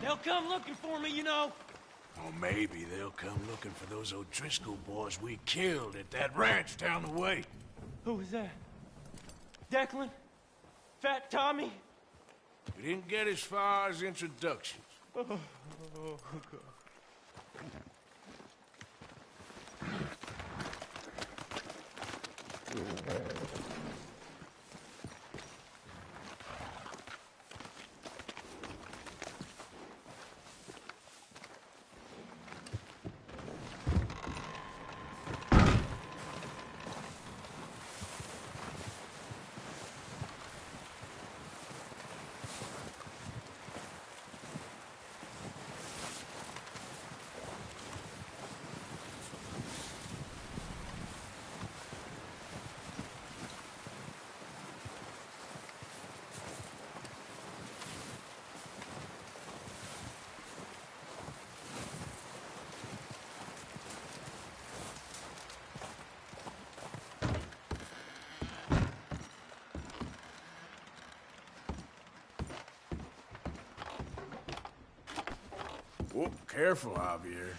They'll come looking for me, you know. Or maybe they'll come looking for those O'Driscoll boys we killed at that ranch down the way. Who was that? Declan? Fat Tommy? We didn't get as far as introductions. Oh, God. Whoa, careful, Javier.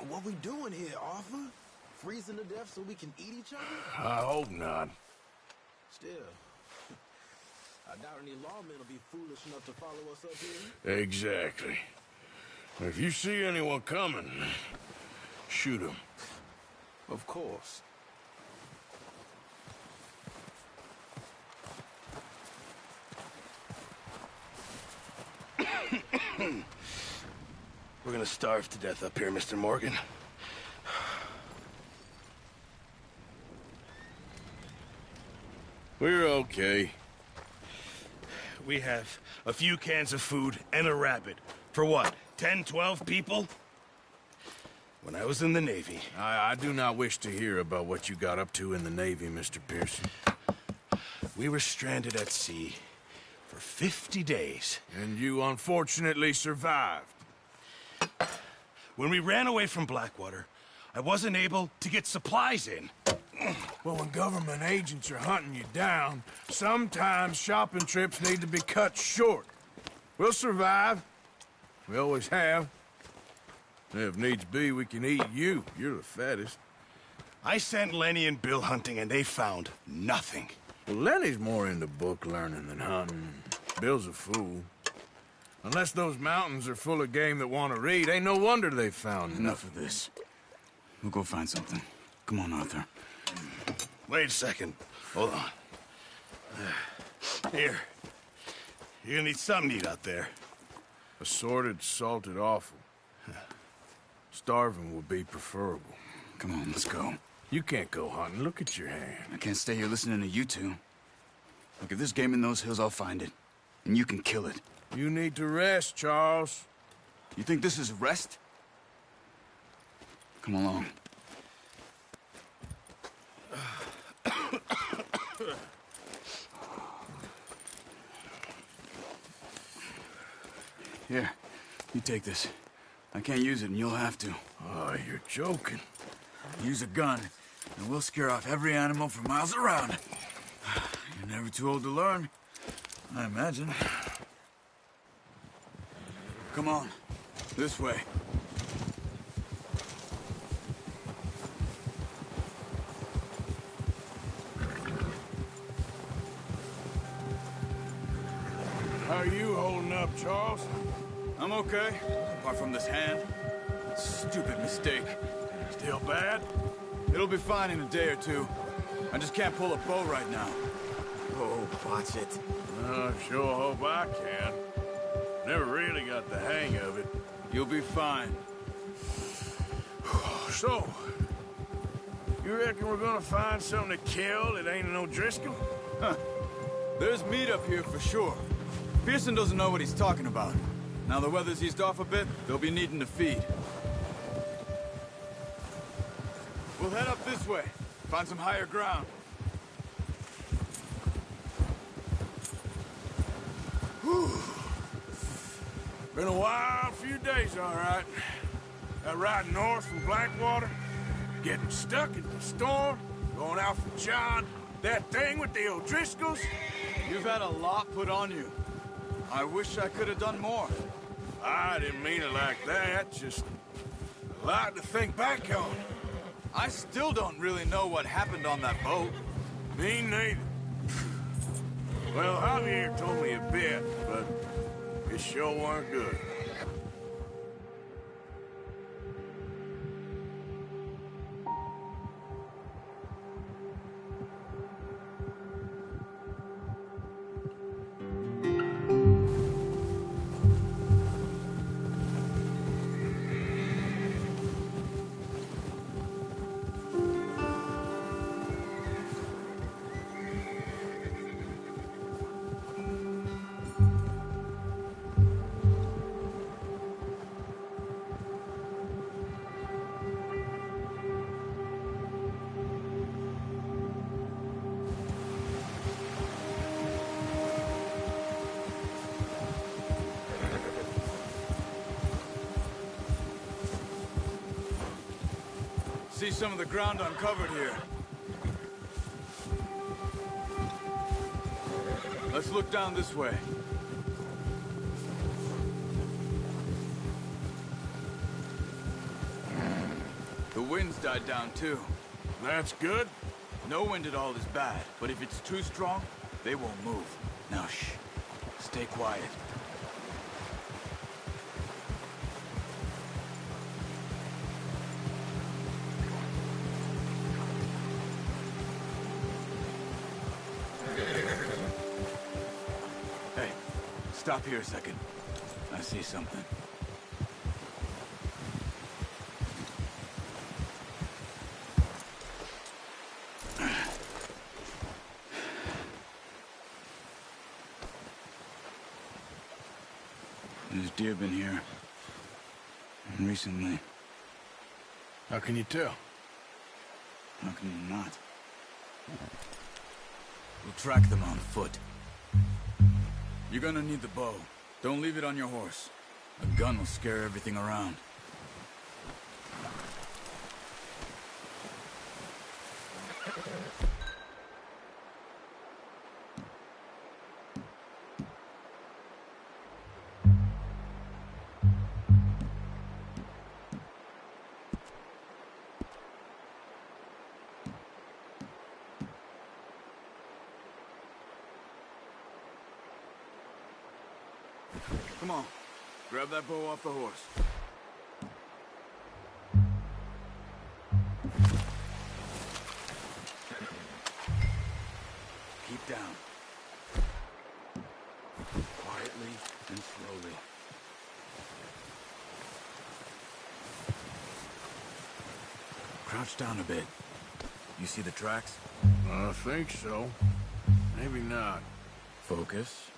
What we doing here, Arthur? Freezing to death so we can eat each other? I hope not. Still, I doubt any lawmen will be foolish enough to follow us up here. Exactly. If you see anyone coming, shoot them. Of course. We're gonna starve to death up here, Mr. Morgan. We're okay. We have a few cans of food and a rabbit. For what, 10, 12 people? When I was in the Navy... I do not wish to hear about what you got up to in the Navy, Mr. Pearson. We were stranded at sea for 50 days. And you unfortunately survived. When we ran away from Blackwater, I wasn't able to get supplies in. Well, when government agents are hunting you down, sometimes shopping trips need to be cut short. We'll survive. We always have. If needs be, we can eat you. You're the fattest. I sent Lenny and Bill hunting, and they found nothing. Well, Lenny's more into book learning than hunting. Bill's a fool. Unless those mountains are full of game that want to read, ain't no wonder they found Enough of this. We'll go find something. Come on, Arthur. Wait a second. Hold on. Here. You're gonna need something to eat out there. Assorted, salted offal. Starving would be preferable. Come on, let's go. You can't go hunting. Look at your hand. I can't stay here listening to you two. Look, if there's game in those hills, I'll find it. And you can kill it. You need to rest, Charles. You think this is rest? Come along. Here, you take this. I can't use it, and you'll have to. Oh, you're joking. Use a gun, and we'll scare off every animal for miles around. You're never too old to learn, I imagine. Come on, this way. How are you holding up, Charles? I'm okay, apart from this hand. Stupid mistake. Still bad? It'll be fine in a day or two. I just can't pull a bow right now. Oh, watch it. I sure hope I can. Never really got the hang of it. You'll be fine. So, you reckon we're gonna find something to kill that ain't an O'Driscoll? Huh. There's meat up here for sure. Pearson doesn't know what he's talking about. Now the weather's eased off a bit, they'll be needing to feed. We'll We'll head up this way. Find some higher ground. Whew. Been a wild few days, all right. That ride north from Blackwater, getting stuck in the storm, going out for John, that thing with the O'Driscolls. You've had a lot put on you. I wish I could have done more. I didn't mean it like that, just a lot to think back on. I still don't really know what happened on that boat. Me neither. Well, Javier told me a bit, but it sure weren't good. See some of the ground uncovered here. Let's look down this way. The wind's died down too. That's good. No wind at all is bad, but if it's too strong, they won't move. Now shh. Stay quiet. Hey, stop here a second. I see something. There's deer been here. And recently. How can you tell? How can you not? We'll track them on foot. You're gonna need the bow. Don't leave it on your horse. A gun will scare everything around. Come on. Grab that bow off the horse. Keep down. Quietly and slowly. Crouch down a bit. You see the tracks? I think so. Maybe not. Focus.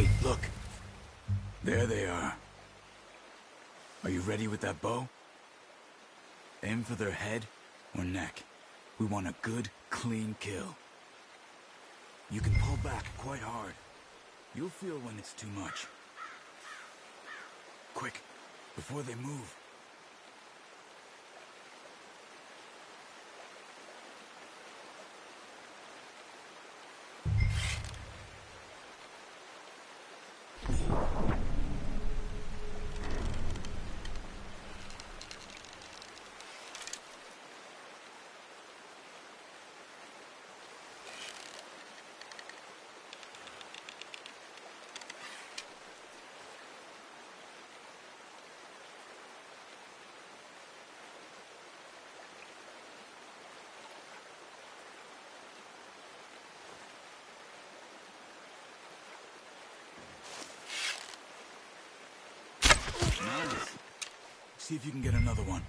Wait, look. There they are. Are you ready with that bow? Aim for their head or neck. We want a good, clean kill. You can pull back quite hard. You'll feel when it's too much. Quick, before they move. Nice. See if you can get another one.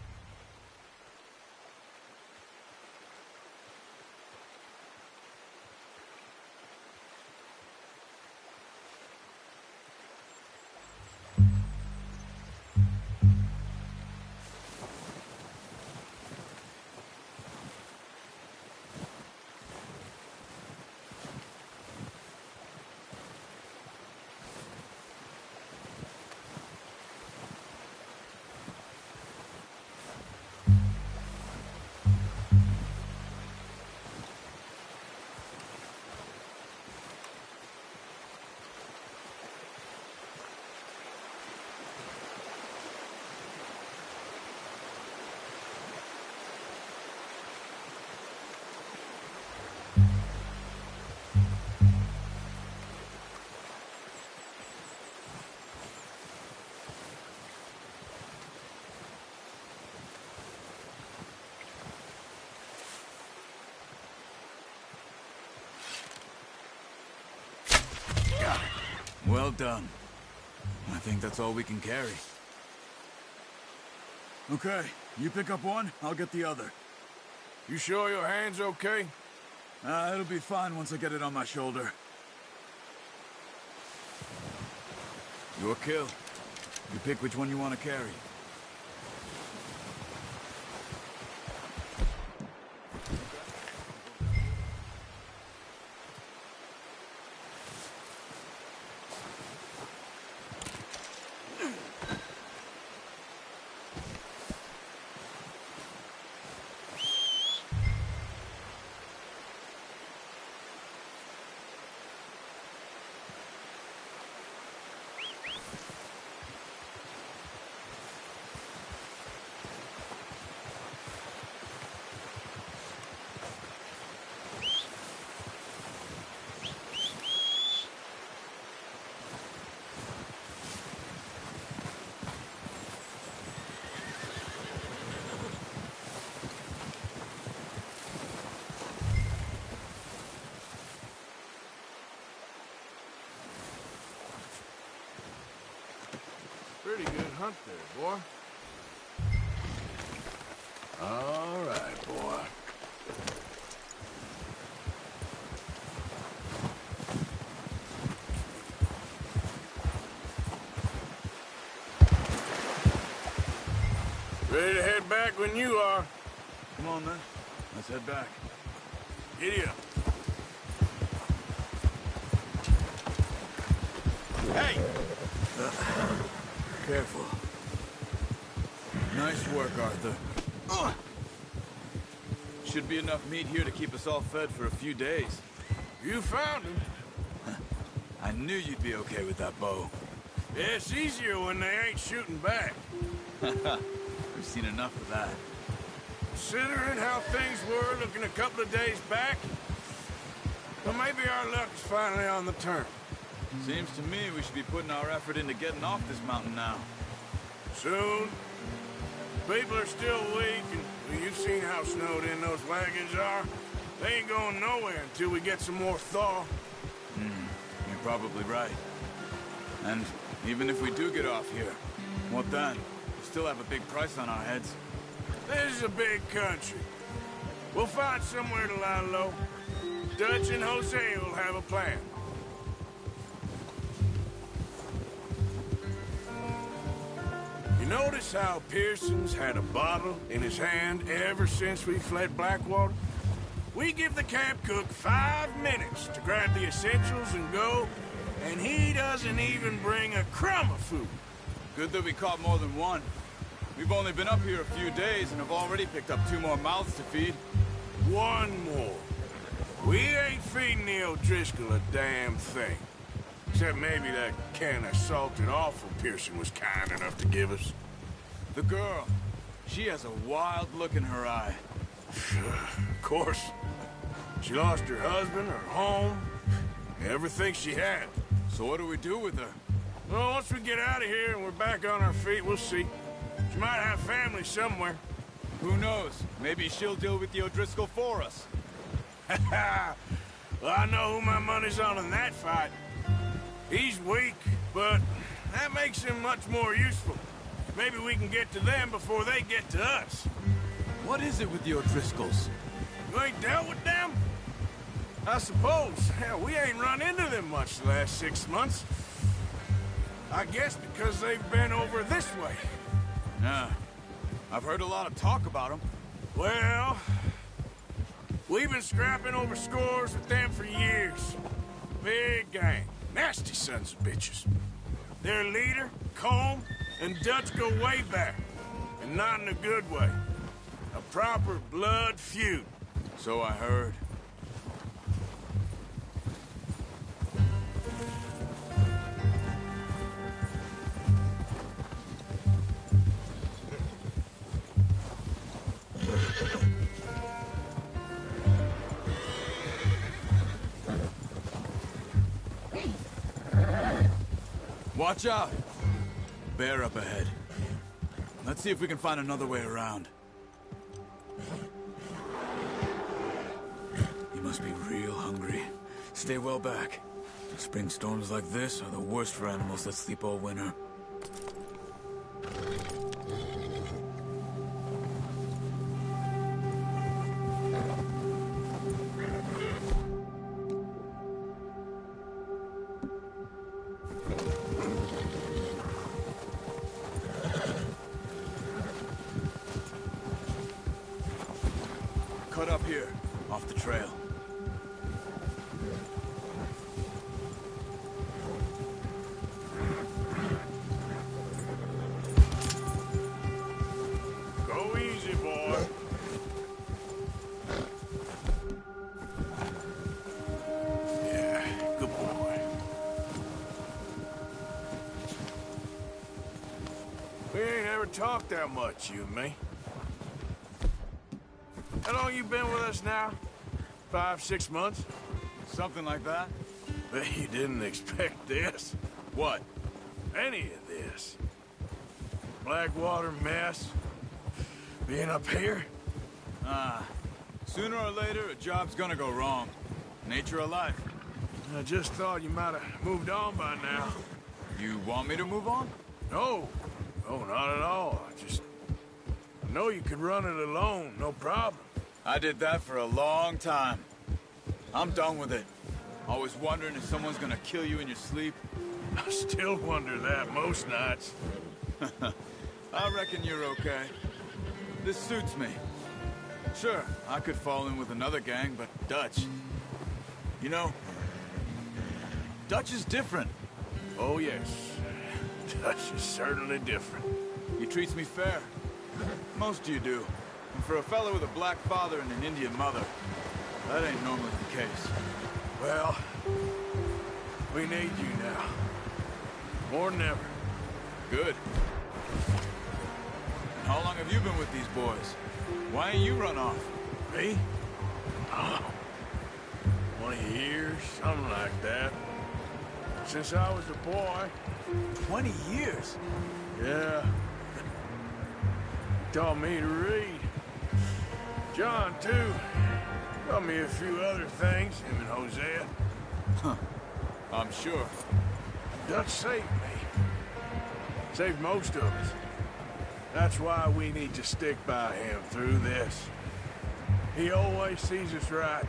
Well done. I think that's all we can carry. Okay, you pick up one, I'll get the other. You sure your hand's okay? It'll be fine once I get it on my shoulder. Your kill. You pick which one you want to carry. Pretty good hunt there, boy. All right, boy. Ready to head back when you are. Come on, then. Let's head back. Giddy up. Hey! Careful. Nice work, Arthur. Should be enough meat here to keep us all fed for a few days. You found him. I knew you'd be okay with that bow. Yeah, it's easier when they ain't shooting back. We've seen enough of that. Considering how things were looking a couple of days back, well, maybe our luck's finally on the turn. Seems to me we should be putting our effort into getting off this mountain now. Soon. People are still weak, and well, you've seen how snowed in those wagons are. They ain't going nowhere until we get some more thaw. You're probably right. And even if we do get off here, what then? We still have a big price on our heads. This is a big country. We'll find somewhere to lie low. Dutch and Jose will have a plan. You notice how Pearson's had a bottle in his hand ever since we fled Blackwater? We give the camp cook 5 minutes to grab the essentials and go, and he doesn't even bring a crumb of food. Good that we caught more than one. We've only been up here a few days and have already picked up 2 more mouths to feed. One more. We ain't feeding the O'Driscoll a damn thing. Except maybe that can of salted offal Pearson was kind enough to give us. The girl, she has a wild look in her eye. Of course. She lost her husband, her home, everything she had. So what do we do with her? Well, once we get out of here and we're back on our feet, we'll see. She might have family somewhere. Who knows? Maybe she'll deal with the O'Driscoll for us. Well, I know who my money's on in that fight. He's weak, but that makes him much more useful. Maybe we can get to them before they get to us. What is it with the O'Driscolls? You ain't dealt with them? I suppose. Hell, we ain't run into them much the last 6 months. I guess because they've been over this way. Yeah. I've heard a lot of talk about them. Well, we've been scrapping over scores with them for years. Big gang. Nasty sons of bitches. Their leader, Colm, and Dutch go way back. And not in a good way. A proper blood feud. So I heard. Watch out! Bear up ahead. Let's see if we can find another way around. You must be real hungry. Stay well back. Spring storms like this are the worst for animals that sleep all winter. Cut up here, off the trail. Go easy, boy. Yeah, good boy. We ain't ever talked that much, you and me. How long you been with us now? 5, 6 months? Something like that? Bet you didn't expect this. What? Any of this. Blackwater mess. Being up here? Sooner or later, a job's gonna go wrong. Nature of life. I just thought you might have moved on by now. You want me to move on? No. No, not at all. I know you could run it alone, no problem. I did that for a long time. I'm done with it. Always wondering if someone's gonna kill you in your sleep. I still wonder that most nights. I reckon you're okay. This suits me. Sure, I could fall in with another gang, but Dutch... You know, Dutch is different. Oh, yes. Dutch is certainly different. He treats me fair. Most of you do. And for a fellow with a black father and an Indian mother, that ain't normally the case. Well, we need you now. More than ever. Good. And how long have you been with these boys? Why ain't you run off? Me? Oh, 20 years, something like that. Since I was a boy. 20 years? Yeah. Taught me to read. John, too. Taught me a few other things, him and Hosea. Huh. I'm sure. Dutch saved me. Saved most of us. That's why we need to stick by him through this. He always sees us right.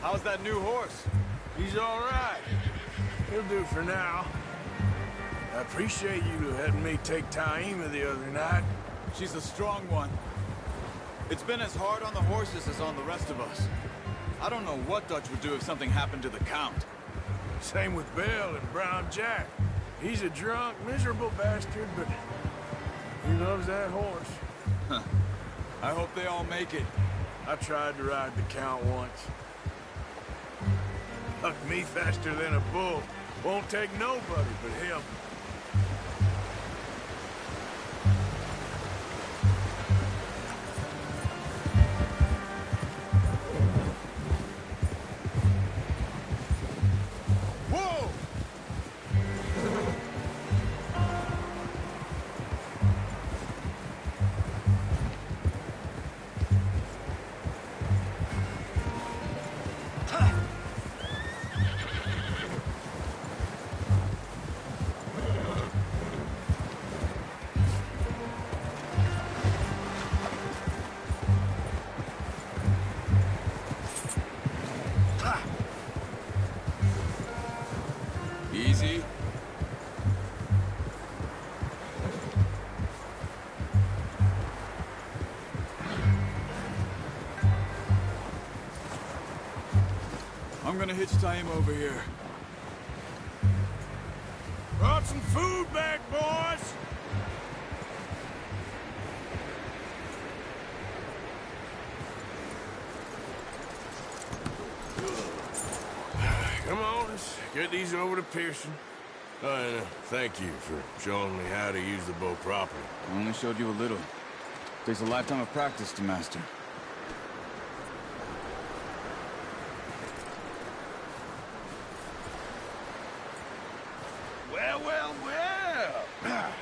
How's that new horse? He's all right. He'll do for now. I appreciate you letting me take Taima the other night. She's a strong one. It's been as hard on the horses as on the rest of us. I don't know what Dutch would do if something happened to the Count. Same with Bill and Brown Jack. He's a drunk, miserable bastard, but he loves that horse. I hope they all make it. I tried to ride the Count once. Hucked me faster than a bull. Won't take nobody but him. Whoa! Easy. I'm gonna hitch Taima over here. Brought some food back, boys! Come on, let's get these over to Pearson. Oh, and thank you for showing me how to use the bow properly. I only showed you a little. Takes a lifetime of practice to master. Well, well, well.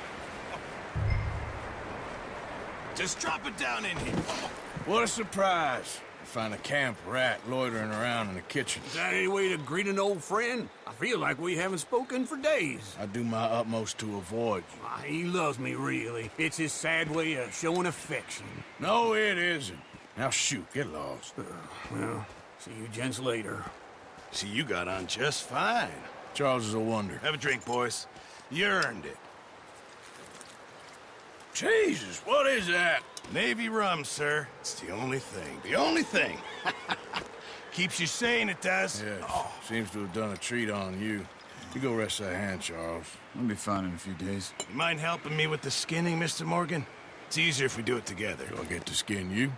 Just drop it down in here. What a surprise. Find a camp rat loitering around in the kitchen. Is that any way to greet an old friend? I feel like we haven't spoken for days. I do my utmost to avoid you. He loves me, really. It's his sad way of showing affection. No, it isn't. Now shoot, get lost. Well, see you gents later. See, you got on just fine. Charles is a wonder. Have a drink, boys. You earned it. Jesus, what is that? Navy rum, sir. It's the only thing. The only thing. Keeps you sane, it does. Yes, seems to have done a treat on you. You go rest that hand, Charles. I'll be fine in a few days. You mind helping me with the skinning, Mr. Morgan? It's easier if we do it together. Do I get to skin you?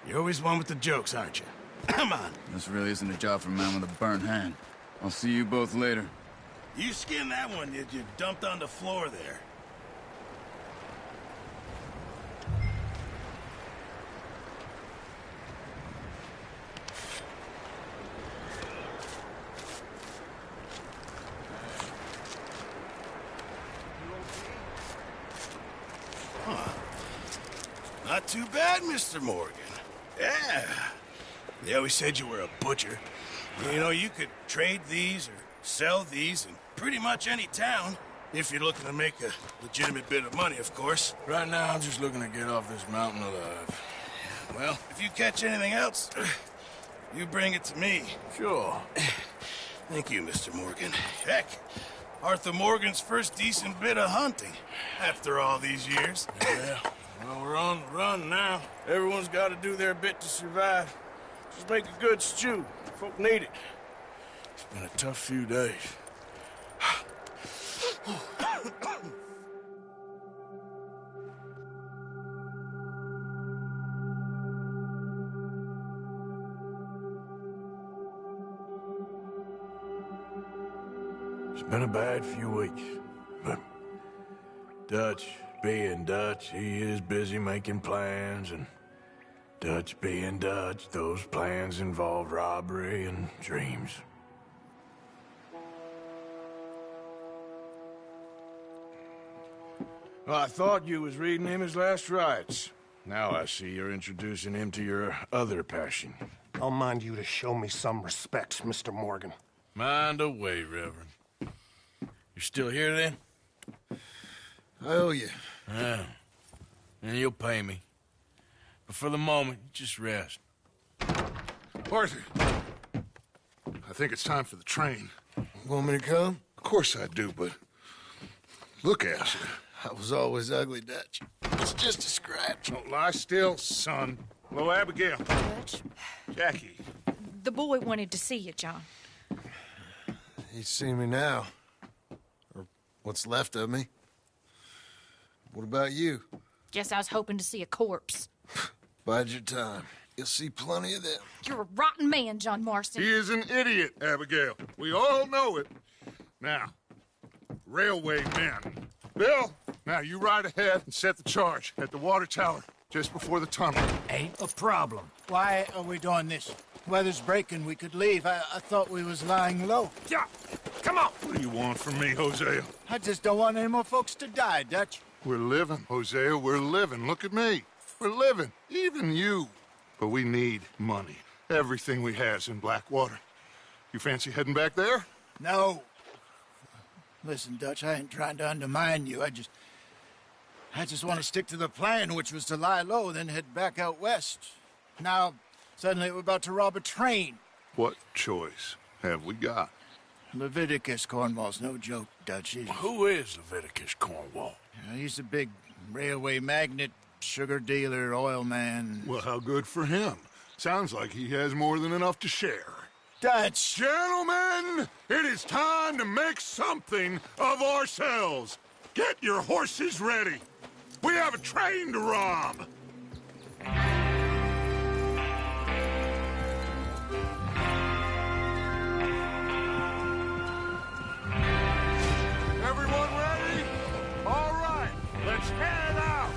You're always one with the jokes, aren't you? Come on. This really isn't a job for a man with a burnt hand. I'll see you both later. You skinned that one you dumped on the floor there. Not too bad, Mr. Morgan. Yeah. They always said you were a butcher. You know, you could trade these or sell these in pretty much any town. If you're looking to make a legitimate bit of money, of course. Right now, I'm just looking to get off this mountain alive. Well, if you catch anything else, you bring it to me. Sure. Thank you, Mr. Morgan. Heck, Arthur Morgan's first decent bit of hunting after all these years. Yeah. Well, we're on the run now. Everyone's got to do their bit to survive. Just make a good stew. Folk need it. It's been a tough few days. It's been a bad few weeks, but Dutch being Dutch, he is busy making plans, and Dutch being Dutch, those plans involve robbery and dreams. Well, I thought you was reading him his last rites. Now I see you're introducing him to your other passion. I'll mind you to show me some respect, Mr. Morgan. Mind away, Reverend. You're still here, then? I owe you. Yeah. And you'll pay me. But for the moment, just rest. Horses. I think it's time for the train. Want me to come? Of course I do, but look at you. I was always ugly, Dutch. It's just a scratch. Don't lie still, son. Hello, Abigail. Dutch, Jackie. the boy wanted to see you, John. He's seen me now. Or what's left of me. What about you? Guess I was hoping to see a corpse. Bide your time. You'll see plenty of them. You're a rotten man, John Marston. He is an idiot, Abigail. We all know it. Now, railway men. Bill, now you ride ahead and set the charge at the water tower just before the tunnel. Ain't a problem. Why are we doing this? Weather's breaking. We could leave. I thought we was lying low. Yeah, come on. What do you want from me, Hosea? I just don't want any more folks to die, Dutch. We're living, Hosea. We're living. Look at me. We're living. Even you. But we need money. Everything we has in Blackwater. You fancy heading back there? No. Listen, Dutch, I ain't trying to undermine you. I just want to stick to the plan, which was to lie low, then head back out west. Now, suddenly we're about to rob a train. What choice have we got? Leviticus Cornwall's no joke, Dutch. Who is Leviticus Cornwall? He's a big railway magnate, sugar dealer, oil man. Well, how good for him. Sounds like he has more than enough to share. Dutch! Gentlemen, it is time to make something of ourselves. Get your horses ready. We have a train to rob. Everyone ready? All right, let's head out.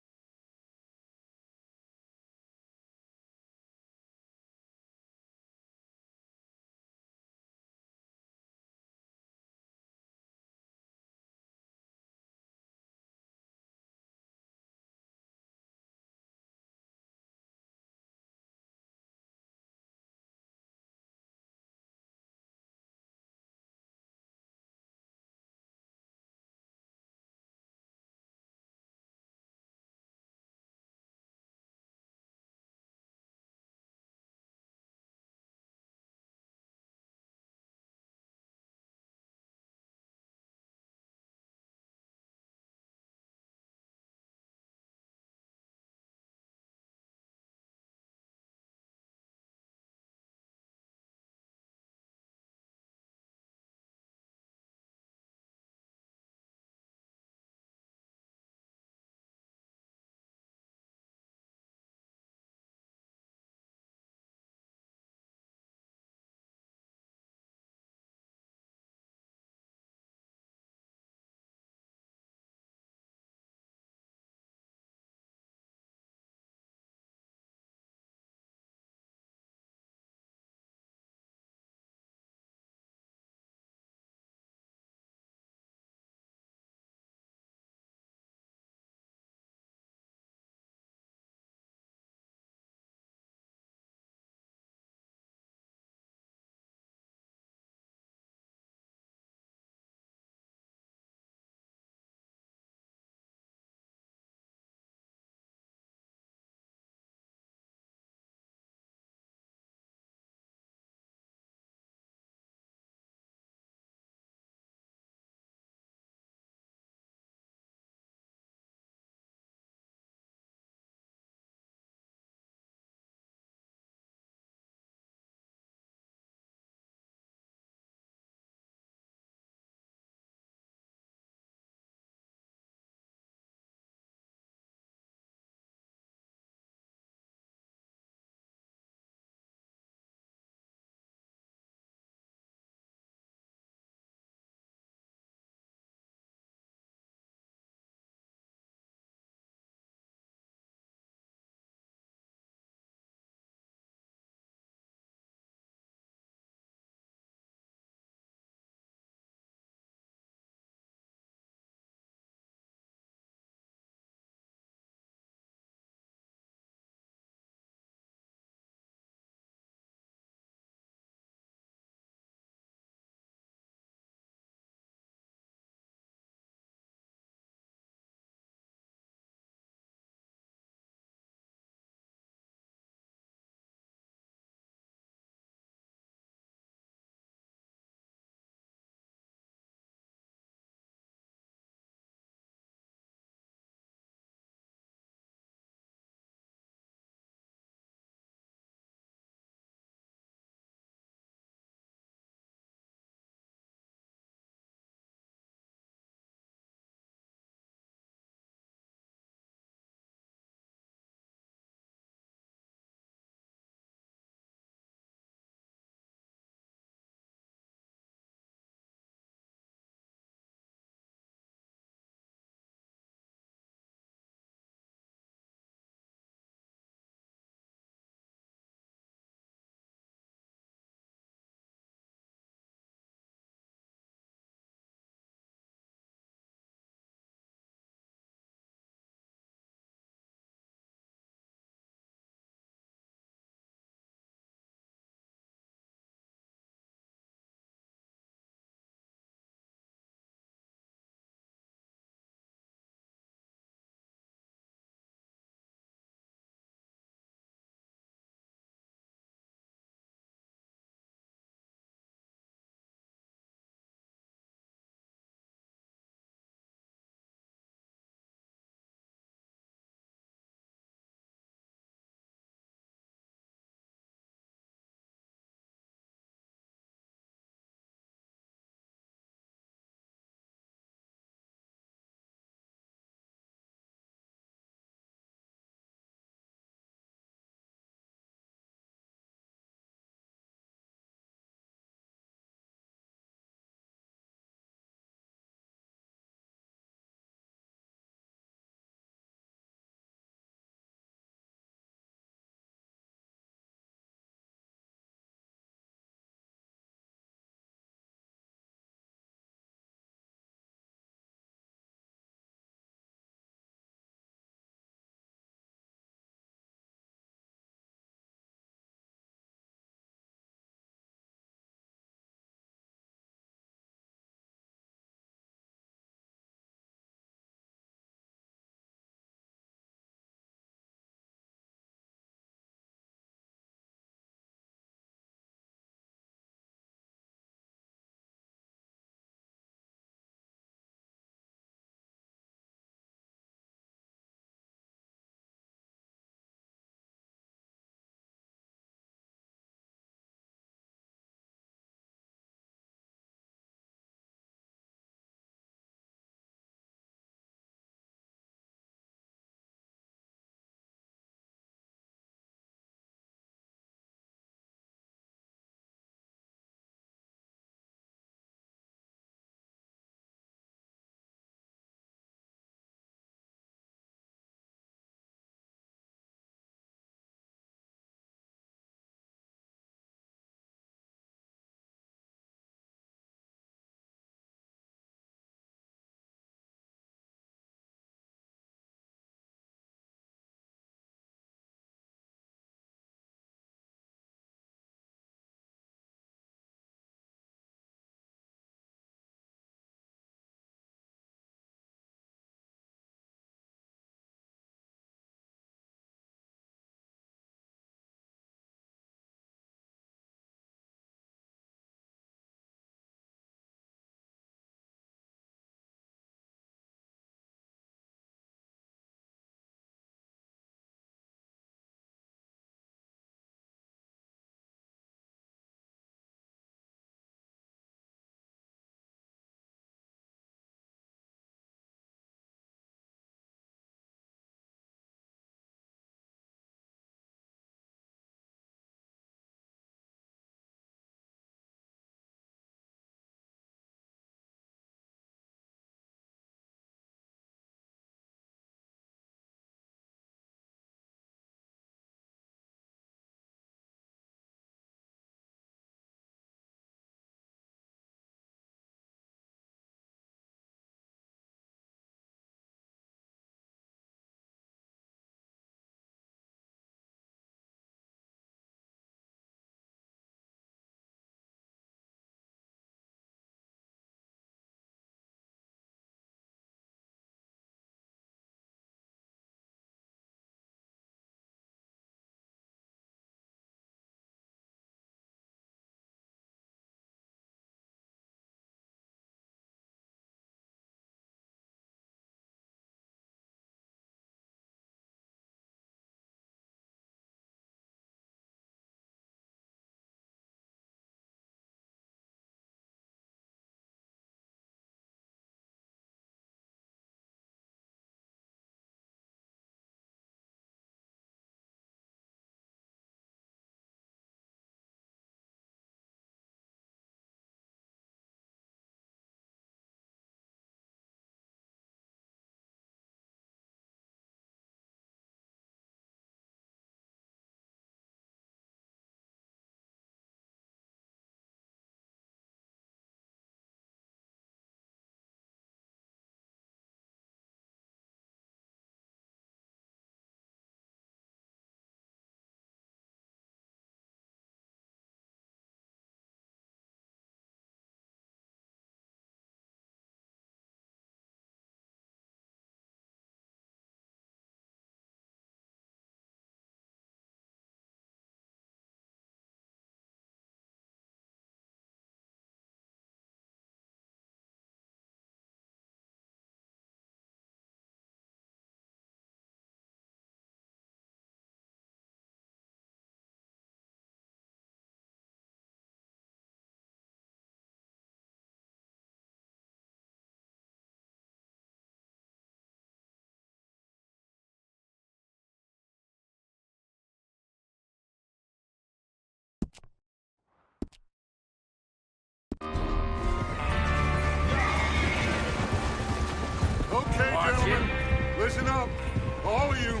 you.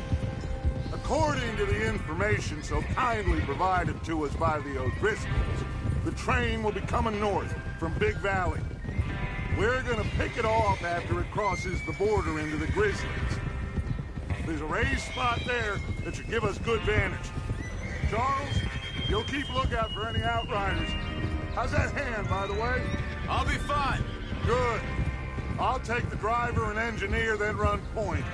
According to the information so kindly provided to us by the O'Driscolls, the train will be coming north from Big Valley. We're gonna pick it off after it crosses the border into the Grizzlies. There's a raised spot there that should give us good vantage. Charles, you'll keep lookout for any outriders. How's that hand, by the way? I'll be fine. Good. I'll take the driver and engineer, then run point.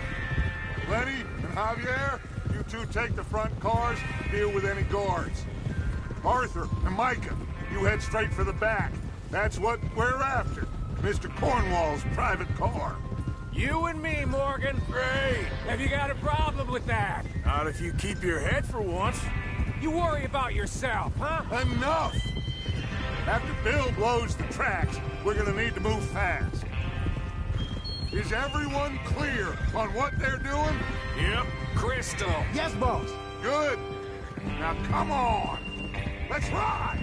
Lenny and Javier, you two take the front cars, deal with any guards. Arthur and Micah, you head straight for the back. That's what we're after. Mr. Cornwall's private car. You and me, Morgan. Great. Have you got a problem with that? Not if you keep your head for once. You worry about yourself, huh? Enough! After Bill blows the tracks, we're gonna need to move fast. Is everyone clear on what they're doing? Yep. Crystal. Yes, boss. Good. Now come on. Let's ride.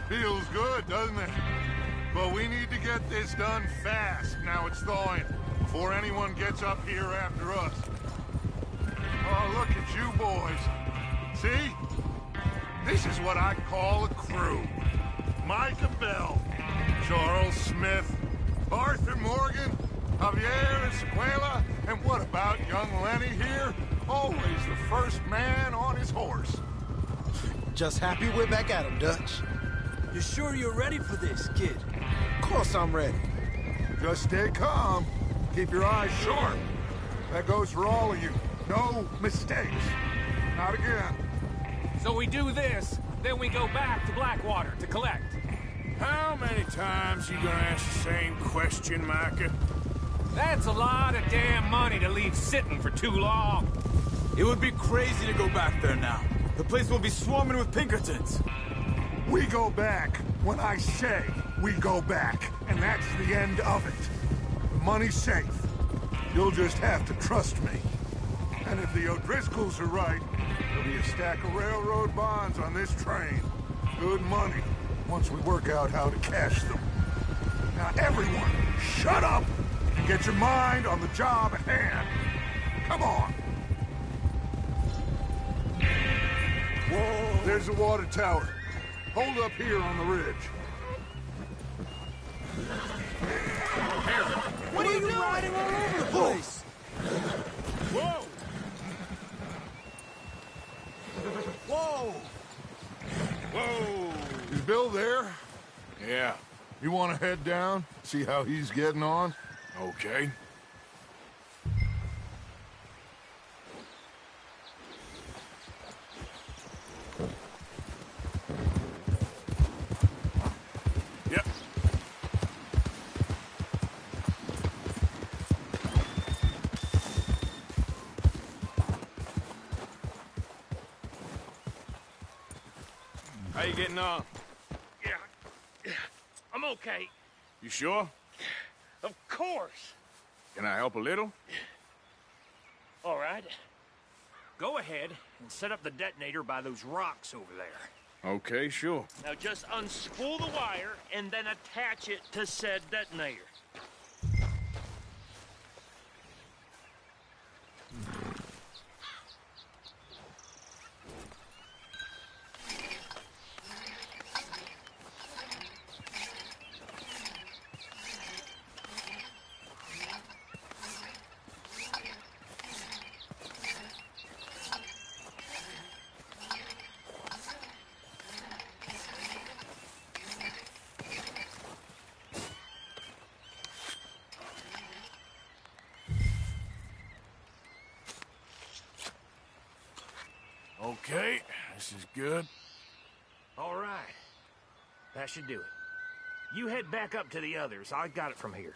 Feels good, doesn't it? But we need to get this done fast, now it's thawing, before anyone gets up here after us. Oh, look at you boys. See? This is what I call a crew. Micah Bell, Charles Smith, Arthur Morgan, Javier Escuela, and what about young Lenny here? Always the first man on his horse. Just happy we're back at him, Dutch. You sure you're ready for this, kid? Of course I'm ready. Just stay calm. Keep your eyes sharp. That goes for all of you. No mistakes. Not again. So we do this, then we go back to Blackwater to collect. How many times you gonna ask the same question, Micah? That's a lot of damn money to leave sitting for too long. It would be crazy to go back there now. The place will be swarming with Pinkertons. We go back when I say we go back, and that's the end of it. The money's safe. You'll just have to trust me. And if the O'Driscolls are right, there'll be a stack of railroad bonds on this train. Good money, once we work out how to cash them. Now everyone, shut up and get your mind on the job at hand. Come on. Whoa. There's the water tower. Hold up here on the ridge. What are you doing? Riding all over the place? Whoa! Whoa! Whoa! Is Bill there? Yeah. You want to head down, see how he's getting on? Okay. Yep. How you getting on? Yeah, I'm okay. You sure? Of course. Can I help a little? All right. Go ahead and set up the detonator by those rocks over there. Okay, sure. Now just unspool the wire and then attach it to said detonator. Okay, this is good. All right. That should do it. You head back up to the others. I got it from here.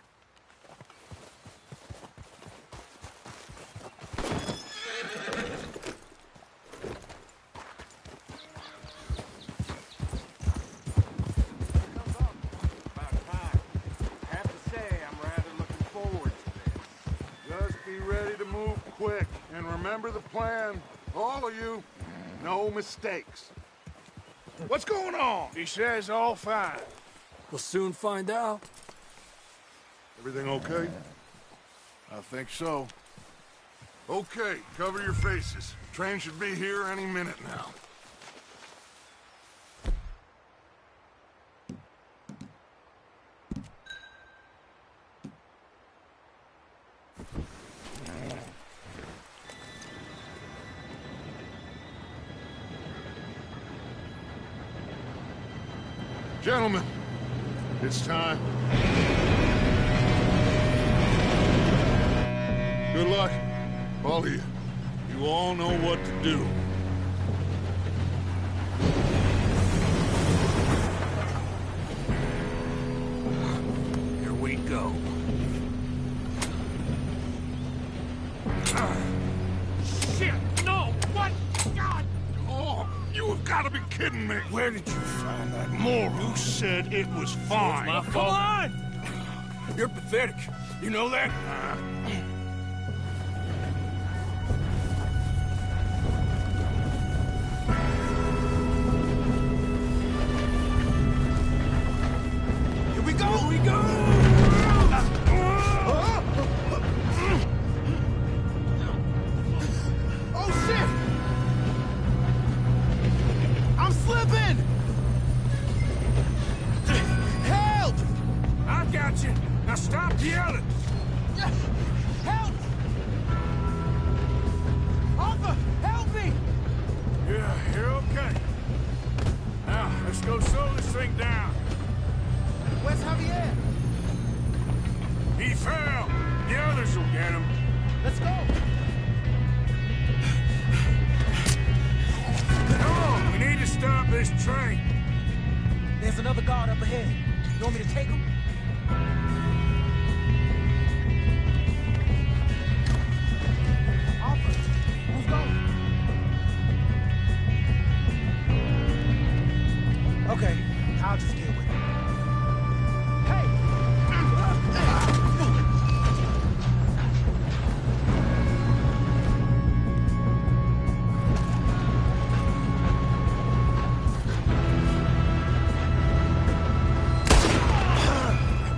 Quick, and remember the plan. All of you, no mistakes. What's going on? He says all fine. We'll soon find out. Everything okay? I think so. Okay, cover your faces. Train should be here any minute now. Gentlemen, it's time. Good luck, all of you. You all know what to do. Here we go. Shit! No! What? God! Oh, you have got to be kidding me. Where did you find that moral? You said it was fine. My fault. Come on! You're pathetic. You know that? Here we go! Here we go! Oh, shit! I'm slipping! Help! I got you. Now stop yelling. Help! Arthur, help me! Yeah, you're okay. Now, let's go slow this thing down. Where's Javier? He fell. The others will get him. Let's go! Come on, we need to stop this train. There's another guard up ahead. You want me to take him? Arthur, who's going? Okay, I'll just deal with it. Hey!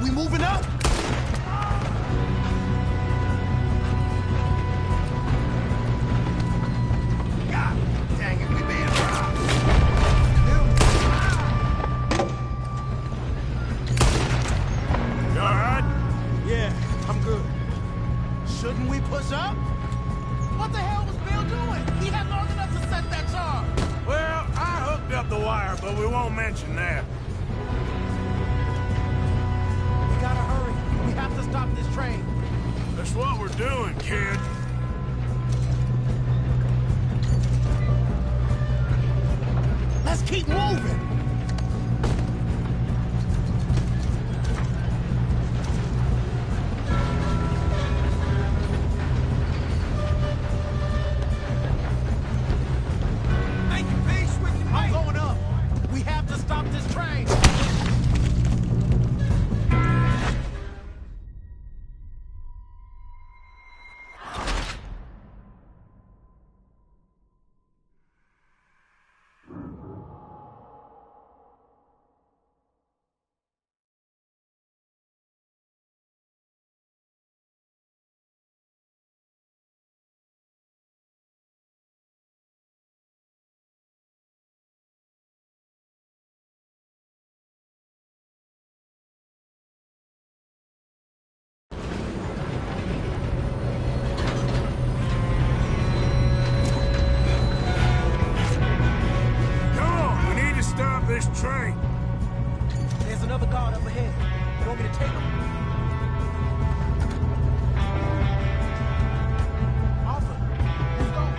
We moving up? God dang it, we being robbed. You all right? Yeah, I'm good. Shouldn't we push up? What the hell was Bill doing? He had long enough to set that charge. Well, I hooked up the wire, but we won't mention that. We gotta hurry. We have to stop this train. That's what we're doing, kid. Let's keep moving. Make your peace with your mate. I'm going up. We have to stop this train. This train. There's another guard up ahead. You want me to take him? Arthur, who's going?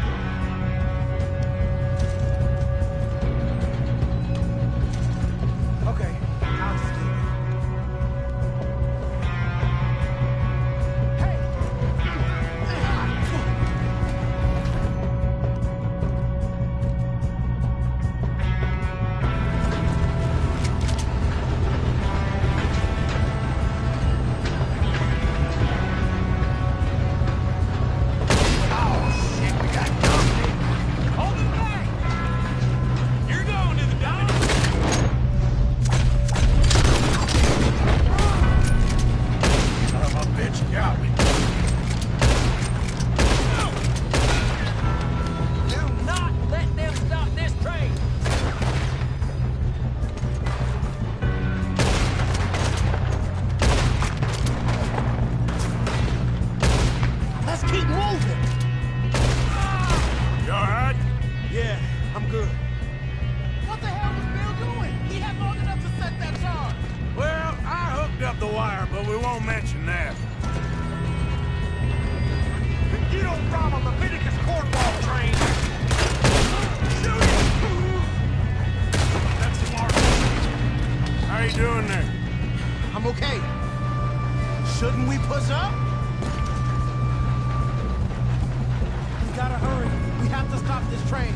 this train.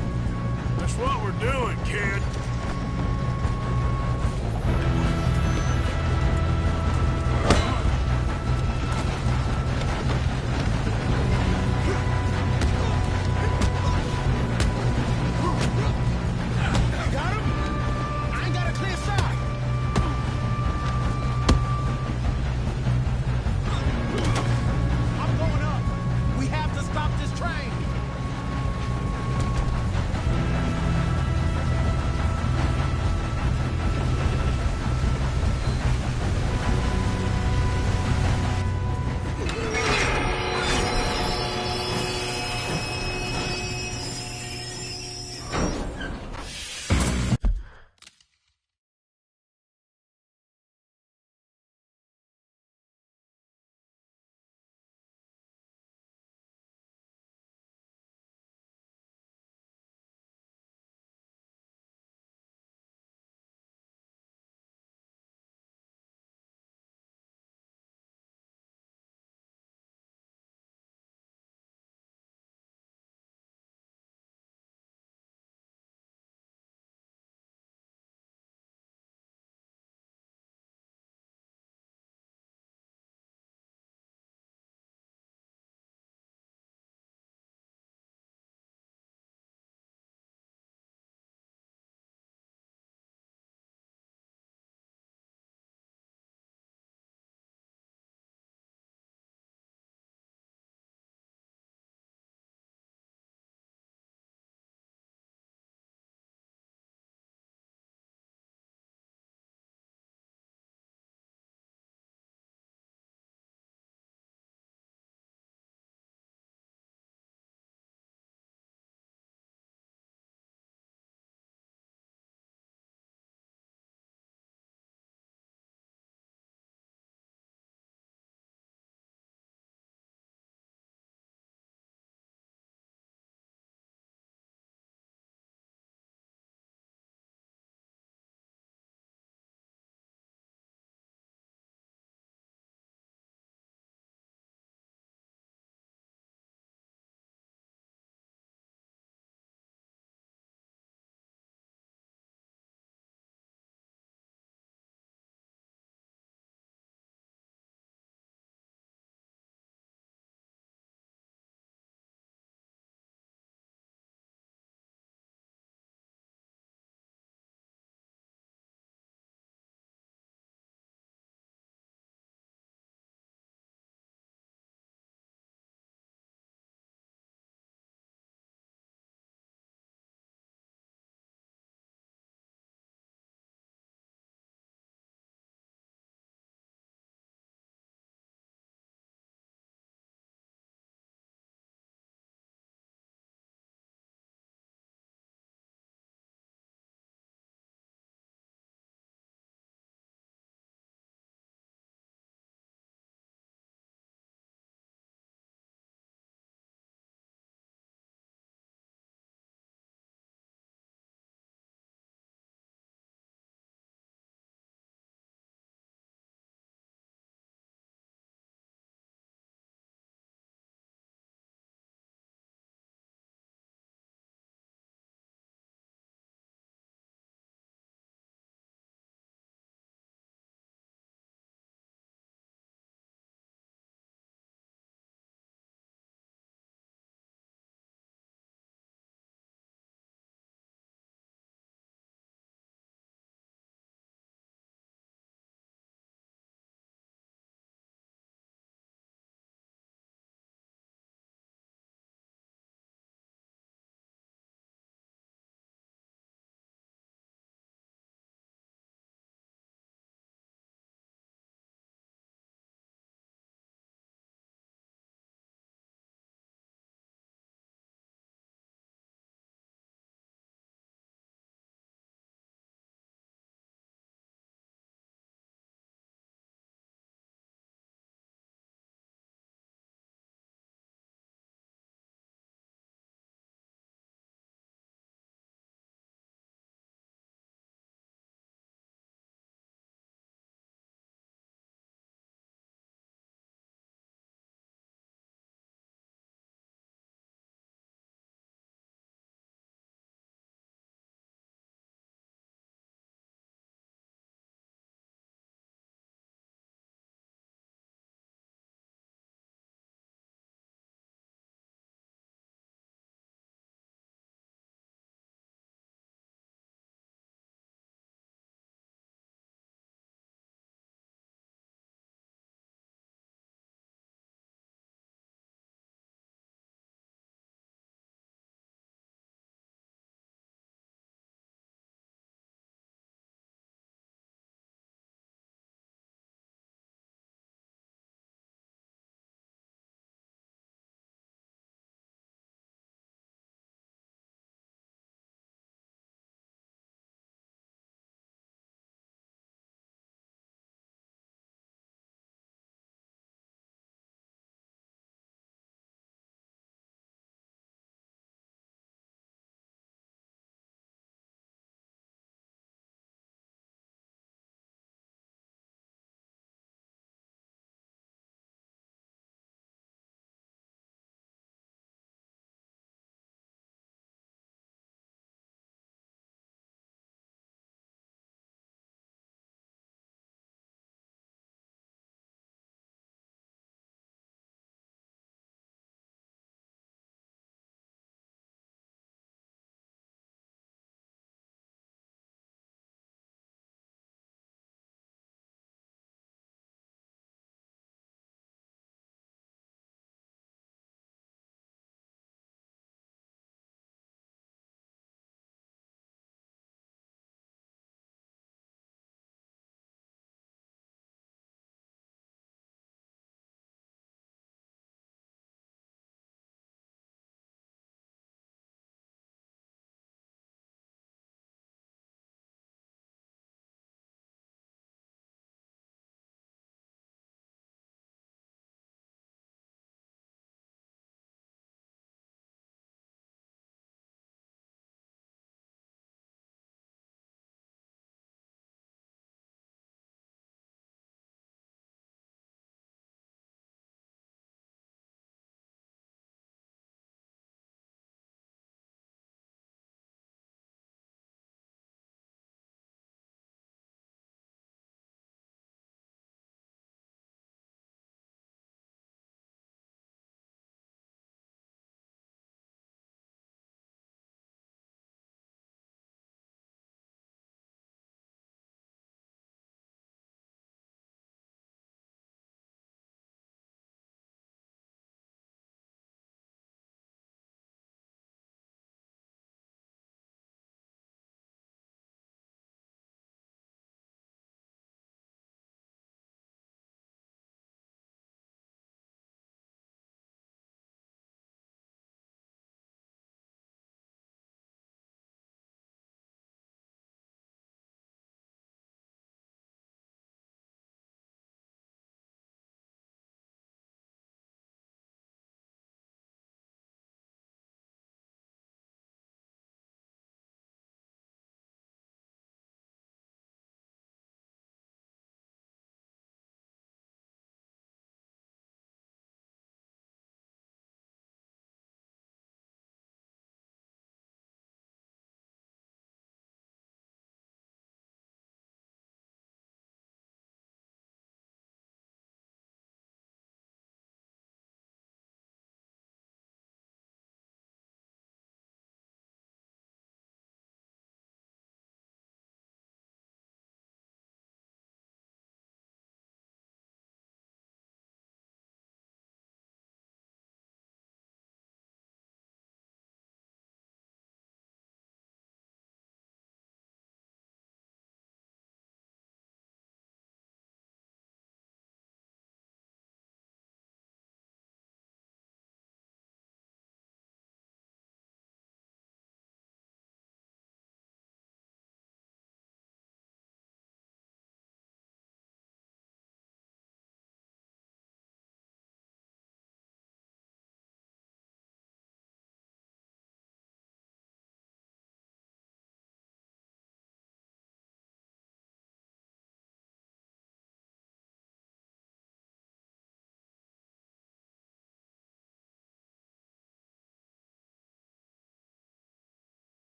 That's what we're doing, kid.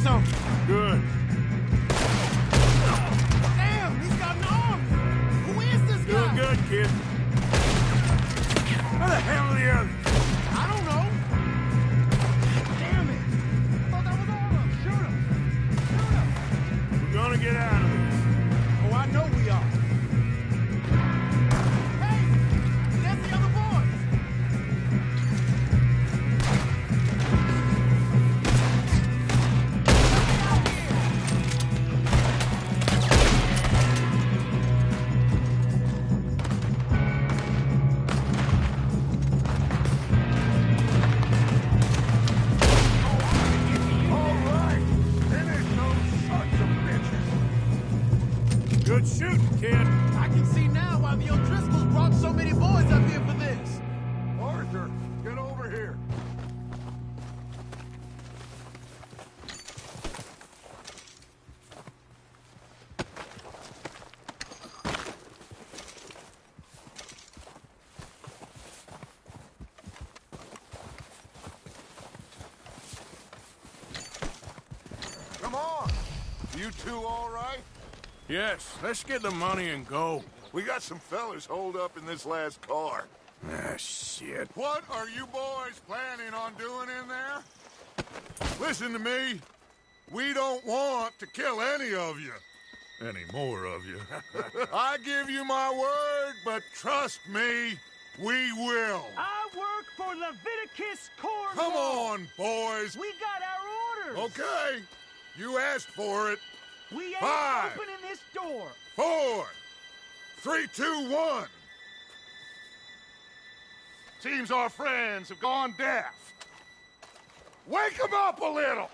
so. Good. Damn, he's got an arm! Who is this guy? Doing good, kid. Where the hell are the others? I don't know. Damn it! I thought that was all of them. Shoot him! Shoot him! We're gonna get out of this. Oh, I know we are. Hey! That's the other boys! Good shooting, kid. I can see now why the O'Driscolls brought so many boys up here for this. Arthur, get over here. Come on. You two all right? Yes, let's get the money and go. We got some fellas holed up in this last car. Ah, shit. What are you boys planning on doing in there? Listen to me. We don't want to kill any of you. Any more of you. I give you my word, but trust me, we will. I work for Leviticus Cornwall. Come on, boys. We got our orders. Okay. You asked for it. We ain't 5, opening this door. 4, 3, 2, 1. Seems our friends have gone deaf. Wake them up a little.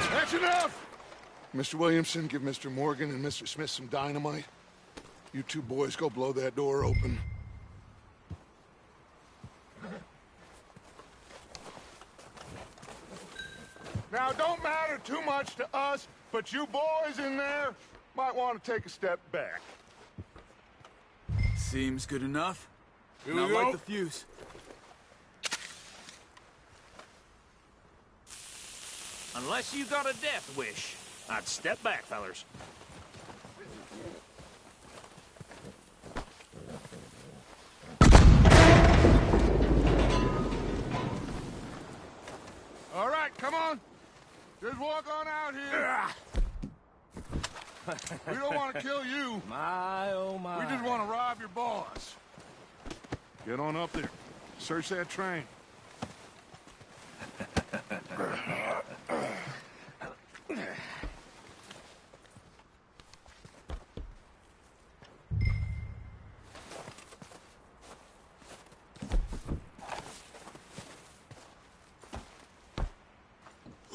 That's enough. Mr. Williamson, give Mr. Morgan and Mr. Smith some dynamite. You two boys go blow that door open. Now, don't matter too much to us, but you boys in there might want to take a step back. Seems good enough. Here Now we go. light the fuse. Unless you got a death wish, I'd step back, fellers. All right, come on. Just walk on out here. We don't want to kill you. My, oh my. We just want to rob your boss. Get on up there. Search that train.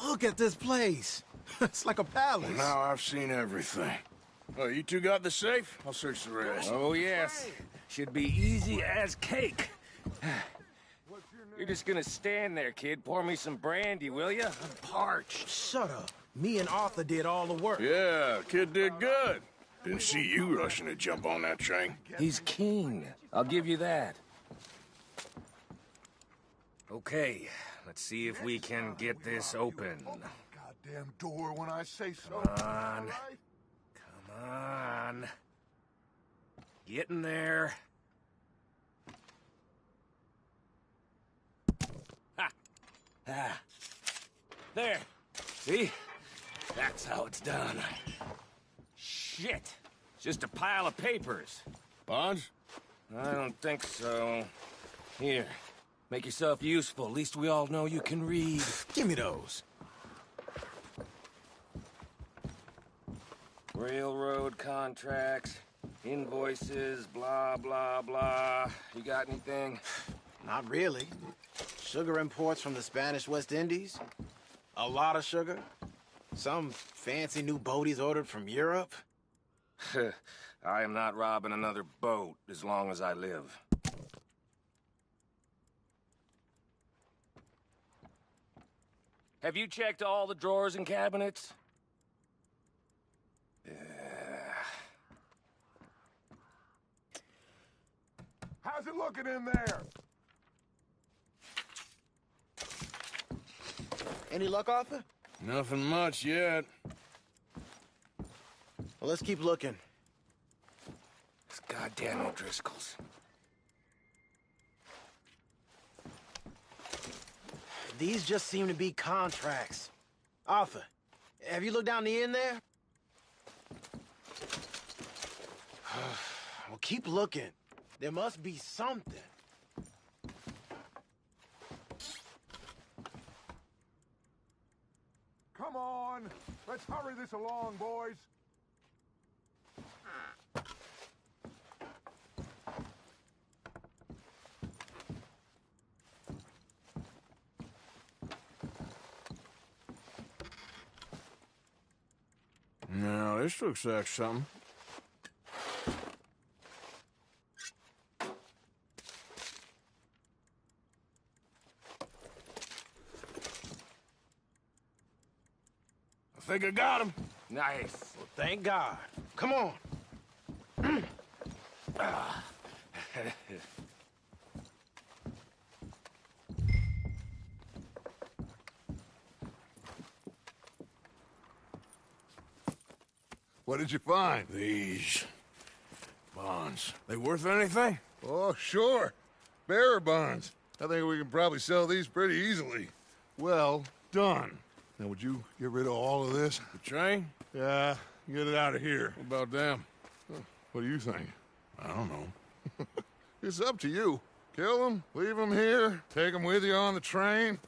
Look at this place. It's like a palace. Well, now I've seen everything. Oh, you two got the safe? I'll search the rest. Oh, yes. Should be easy as cake. You're just gonna stand there, kid. Pour me some brandy, will you? I'm parched. Shut up. Me and Arthur did all the work. Yeah, kid did good. Didn't see you rushing to jump on that train. He's keen. I'll give you that. Okay, let's see if we can get this open. Goddamn door when I say so. Come on. Come on. Get in there. Ha! Ah. There. See? That's how it's done. Shit. It's just a pile of papers. Bonds? I don't think so. Here. Make yourself useful. At least we all know you can read. Give me those. Railroad contracts, invoices, blah, blah, blah. You got anything? Not really. Sugar imports from the Spanish West Indies. A lot of sugar. Some fancy new boat he's ordered from Europe. I am not robbing another boat as long as I live. Have you checked all the drawers and cabinets? How's it looking in there? Any luck, Arthur? Nothing much yet. Well, let's keep looking. It's goddamn O'Driscolls. These just seem to be contracts. Arthur, have you looked down the end there? Well, keep looking. There must be something. Come on. Let's hurry this along, boys. Now, this looks like something. I think I got him. Nice. Well, thank God. Come on. What did you find? These bonds. They worth anything? Oh, sure. Bearer bonds. I think we can probably sell these pretty easily. Well done. Now, would you get rid of all of this? The train? Yeah, get it out of here. What about them? What do you think? I don't know. It's up to you. Kill them, leave them here, take them with you on the train.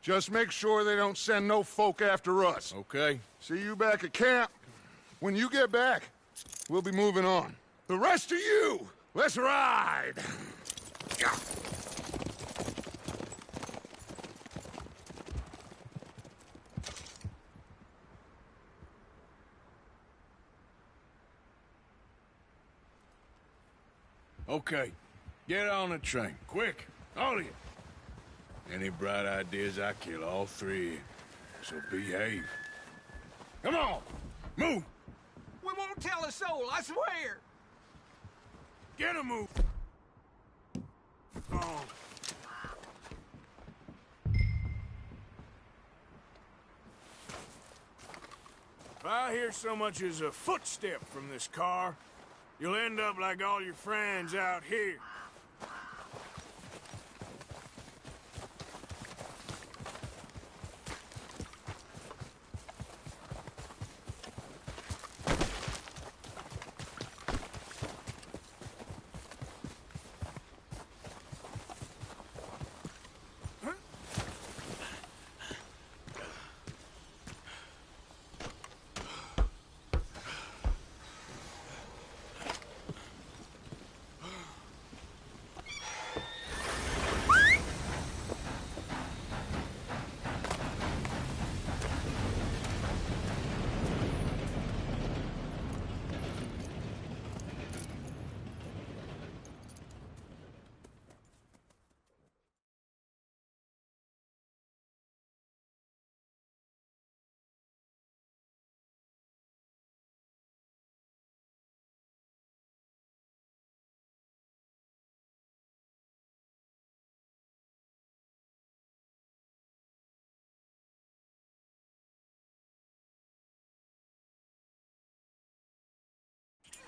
Just make sure they don't send no folk after us. Okay. See you back at camp. When you get back, we'll be moving on. The rest of you, let's ride! Okay. Get on the train. Quick. All of you. Any bright ideas, I kill all three. So behave. Come on! Move! We won't tell a soul, I swear! Get a move! Oh. If I hear so much as a footstep from this car, you'll end up like all your friends out here.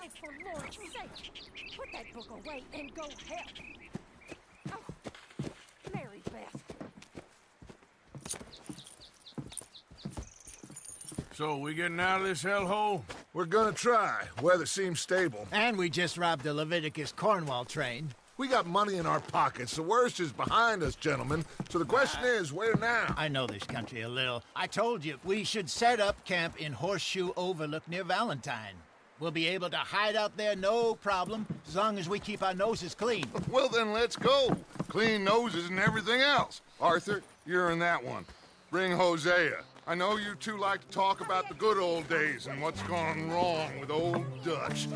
Oh, for Lord's sake, put that book away and go help. Oh, Mary Beth. So, we getting out of this hellhole? We're gonna try. Weather seems stable. And we just robbed the Leviticus Cornwall train. We got money in our pockets. The worst is behind us, gentlemen. So the question is, where now? I know this country a little. I told you, we should set up camp in Horseshoe Overlook near Valentine. We'll be able to hide out there no problem, as long as we keep our noses clean. Well, then let's go. Clean noses and everything else. Arthur, you're in that one. Bring Hosea. I know you two like to talk about the good old days and what's gone wrong with old Dutch.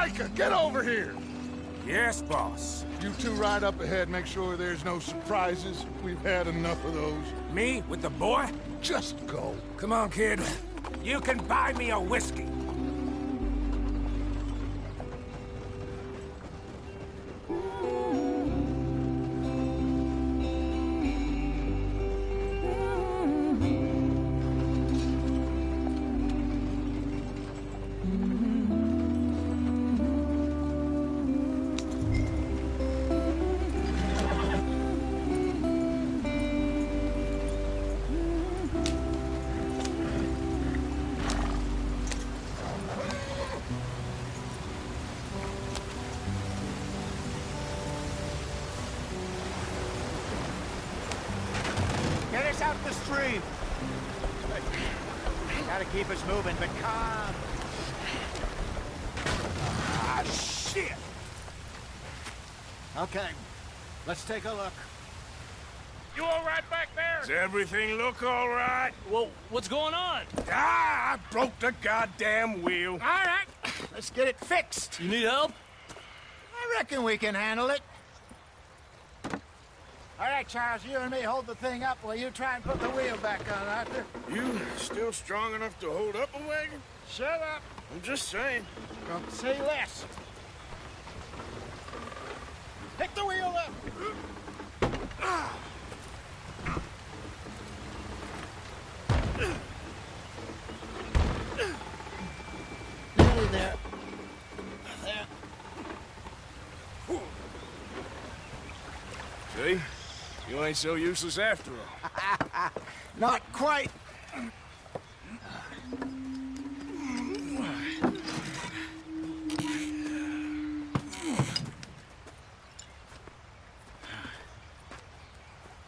Micah, get over here! Yes, boss. You two ride up ahead, make sure there's no surprises. We've had enough of those. Me with the boy? Just go. Come on, kid. You can buy me a whiskey. Get us out the stream. Gotta keep us moving, but calm. Ah, shit! Okay, let's take a look. You all right back there? Does everything look all right? Well, what's going on? Ah, I broke the goddamn wheel. All right, let's get it fixed. You need help? I reckon we can handle it. All right, Charles, you and me hold the thing up while you try and put the wheel back on, Arthur. You still strong enough to hold up a wagon? Shut up. I'm just saying. Don't say less. Pick the wheel up. Nearly there. There. See? You ain't so useless after all. Not quite.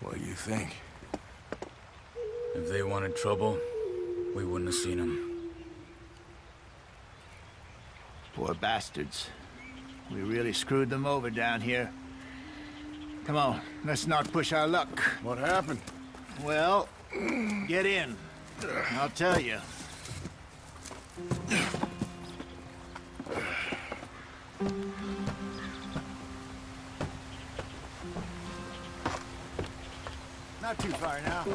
What do you think? If they wanted trouble, we wouldn't have seen them. Poor bastards. We really screwed them over down here. Come on, let's not push our luck. What happened? Well, get in. I'll tell you. Not too far now.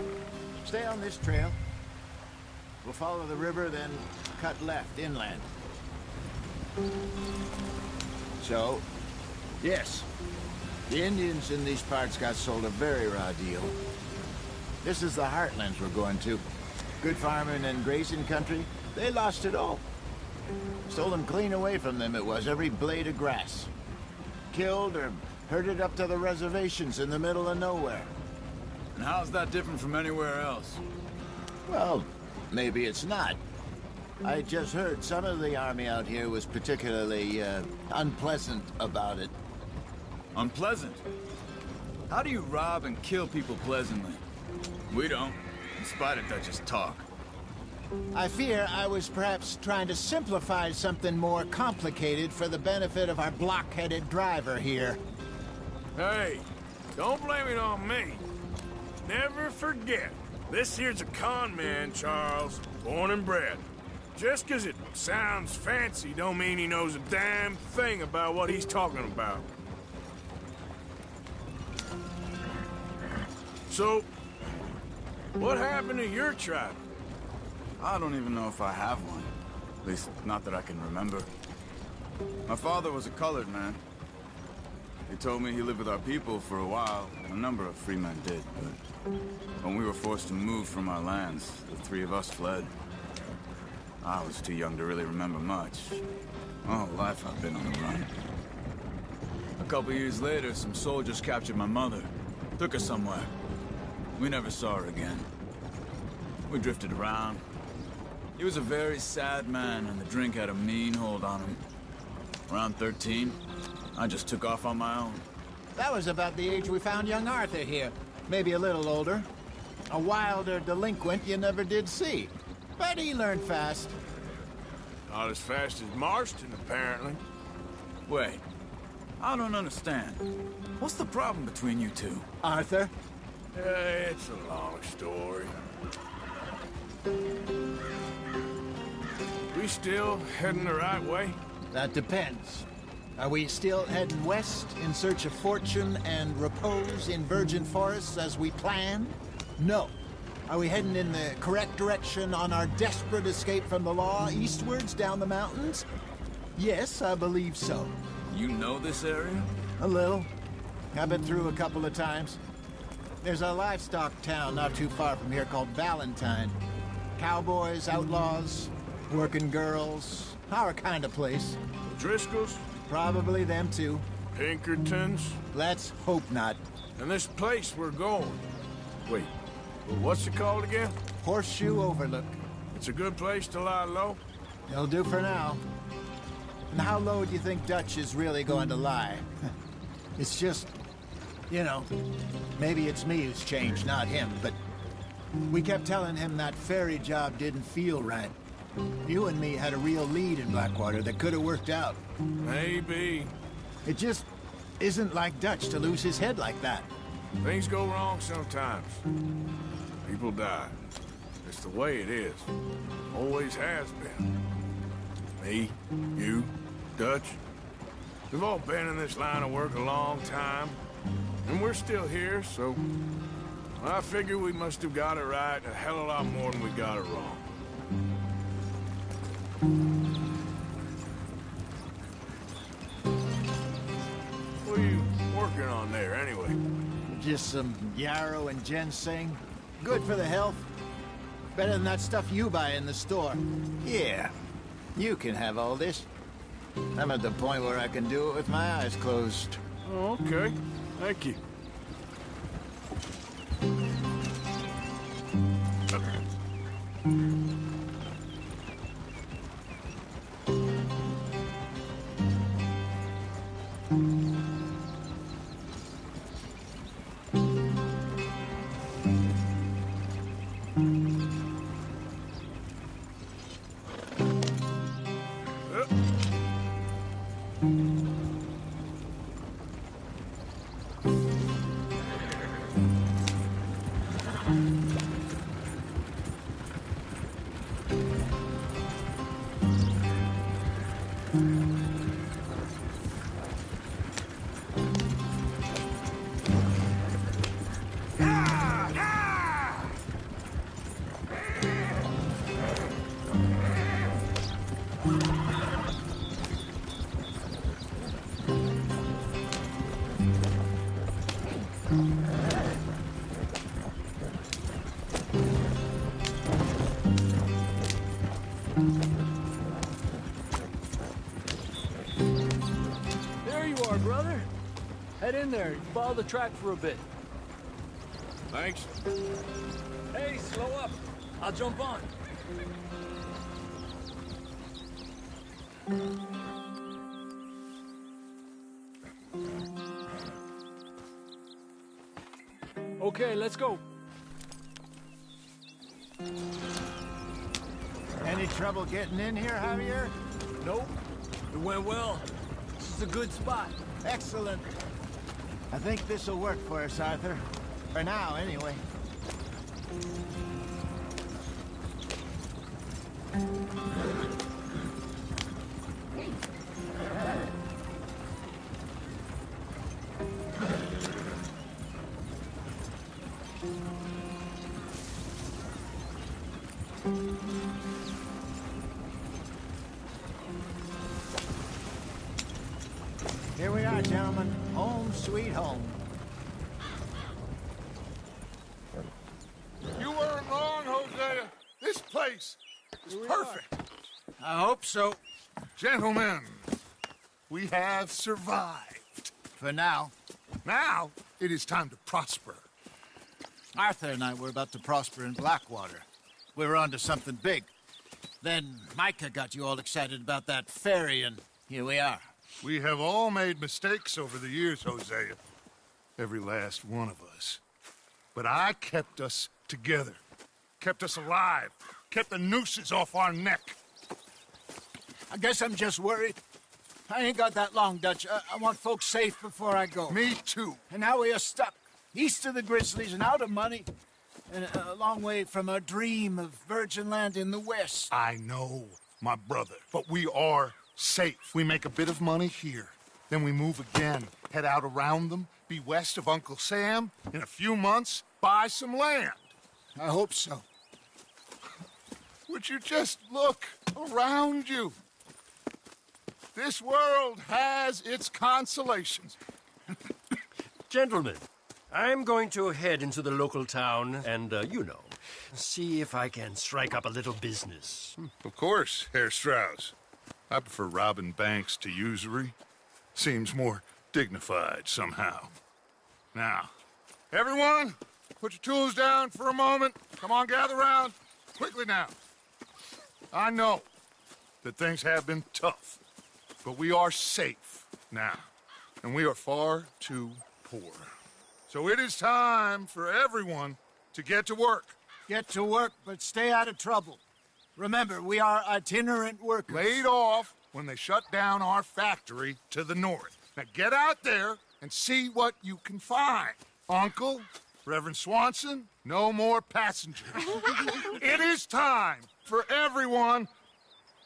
Stay on this trail. We'll follow the river, then cut left inland. So, yes, the Indians in these parts got sold a very raw deal. This is the heartlands we're going to. Good farming and grazing country, they lost it all. Stolen clean away from them it was, every blade of grass. Killed or herded up to the reservations in the middle of nowhere. And how's that different from anywhere else? Well, maybe it's not. I just heard some of the army out here was particularly, unpleasant about it. Unpleasant? How do you rob and kill people pleasantly? We don't, in spite of Dutch's talk. I fear I was perhaps trying to simplify something more complicated for the benefit of our block-headed driver here. Hey, don't blame it on me. Never forget, this here's a con man, Charles, born and bred. Just 'cause it sounds fancy don't mean he knows a damn thing about what he's talking about. So, what happened to your tribe? I don't even know if I have one. At least, not that I can remember. My father was a colored man. He told me he lived with our people for a while. A number of free men did, but when we were forced to move from our lands, the three of us fled. I was too young to really remember much. My whole life I've been on the run. A couple years later, some soldiers captured my mother. Took her somewhere. We never saw her again. We drifted around. He was a very sad man, and the drink had a mean hold on him. Around 13, I just took off on my own. That was about the age we found young Arthur here. Maybe a little older. A wilder delinquent you never did see. But he learned fast. Not as fast as Marston, apparently. Wait, I don't understand. What's the problem between you two? Arthur? It's a long story. We still heading the right way? That depends. Are we still heading west in search of fortune and repose in virgin forests as we planned? No. Are we heading in the correct direction on our desperate escape from the law eastwards down the mountains? Yes, I believe so. You know this area? A little. I've been through a couple of times. There's a livestock town not too far from here called Valentine. Cowboys, outlaws, working girls, our kind of place. Driscolls? Probably them too. Pinkertons? Let's hope not. And this place we're going. Wait, what's it called again? Horseshoe Overlook. It's a good place to lie low? It'll do for now. And how low do you think Dutch is really going to lie? It's just, you know, maybe it's me who's changed, not him, but we kept telling him that ferry job didn't feel right. You and me had a real lead in Blackwater that could have worked out. Maybe. It just isn't like Dutch to lose his head like that. Things go wrong sometimes. People die. It's the way it is. Always has been. Me, you, Dutch. We've all been in this line of work a long time. And we're still here, so I figure we must have got it right a hell of a lot more than we got it wrong. What are you working on there, anyway? Just some yarrow and ginseng. Good for the health. Better than that stuff you buy in the store. Yeah, you can have all this. I'm at the point where I can do it with my eyes closed. Oh, okay. Thank you. There you are, brother. Head in there. Follow the track for a bit. Thanks. Hey, slow up. I'll jump on. Okay, let's go. Any trouble getting in here, Javier? Nope. It went well. This is a good spot. Excellent. I think this'll work for us, Arthur. For now, anyway. Here we are, gentlemen. Home sweet home. You weren't wrong, Hosea. This place is perfect. I hope so. Gentlemen, we have survived. For now. Now, it is time to prosper. Arthur and I were about to prosper in Blackwater. We were on to something big. Then Micah got you all excited about that ferry, and here we are. We have all made mistakes over the years, Hosea. Every last one of us. But I kept us together. Kept us alive. Kept the nooses off our neck. I guess I'm just worried. I ain't got that long, Dutch. I want folks safe before I go. Me too. And now we are stuck. East of the Grizzlies and out of money. And a long way from our dream of virgin land in the west. I know, my brother. But we are Safe. We make a bit of money here. Then we move again, head out around them, be west of Uncle Sam. In a few months, buy some land. I hope so. Would you just look around you? This world has its consolations. Gentlemen, I'm going to head into the local town and, see if I can strike up a little business. Of course, Herr Strauss. I prefer robbing banks to usury. Seems more dignified somehow. Now, everyone, put your tools down for a moment. Come on, gather round. Quickly now. I know that things have been tough, but we are safe now, and we are far too poor. So it is time for everyone to get to work. Get to work, but stay out of trouble. Remember, we are itinerant workers. Laid off when they shut down our factory to the north. Now get out there and see what you can find. Uncle, Reverend Swanson, no more passengers. It is time for everyone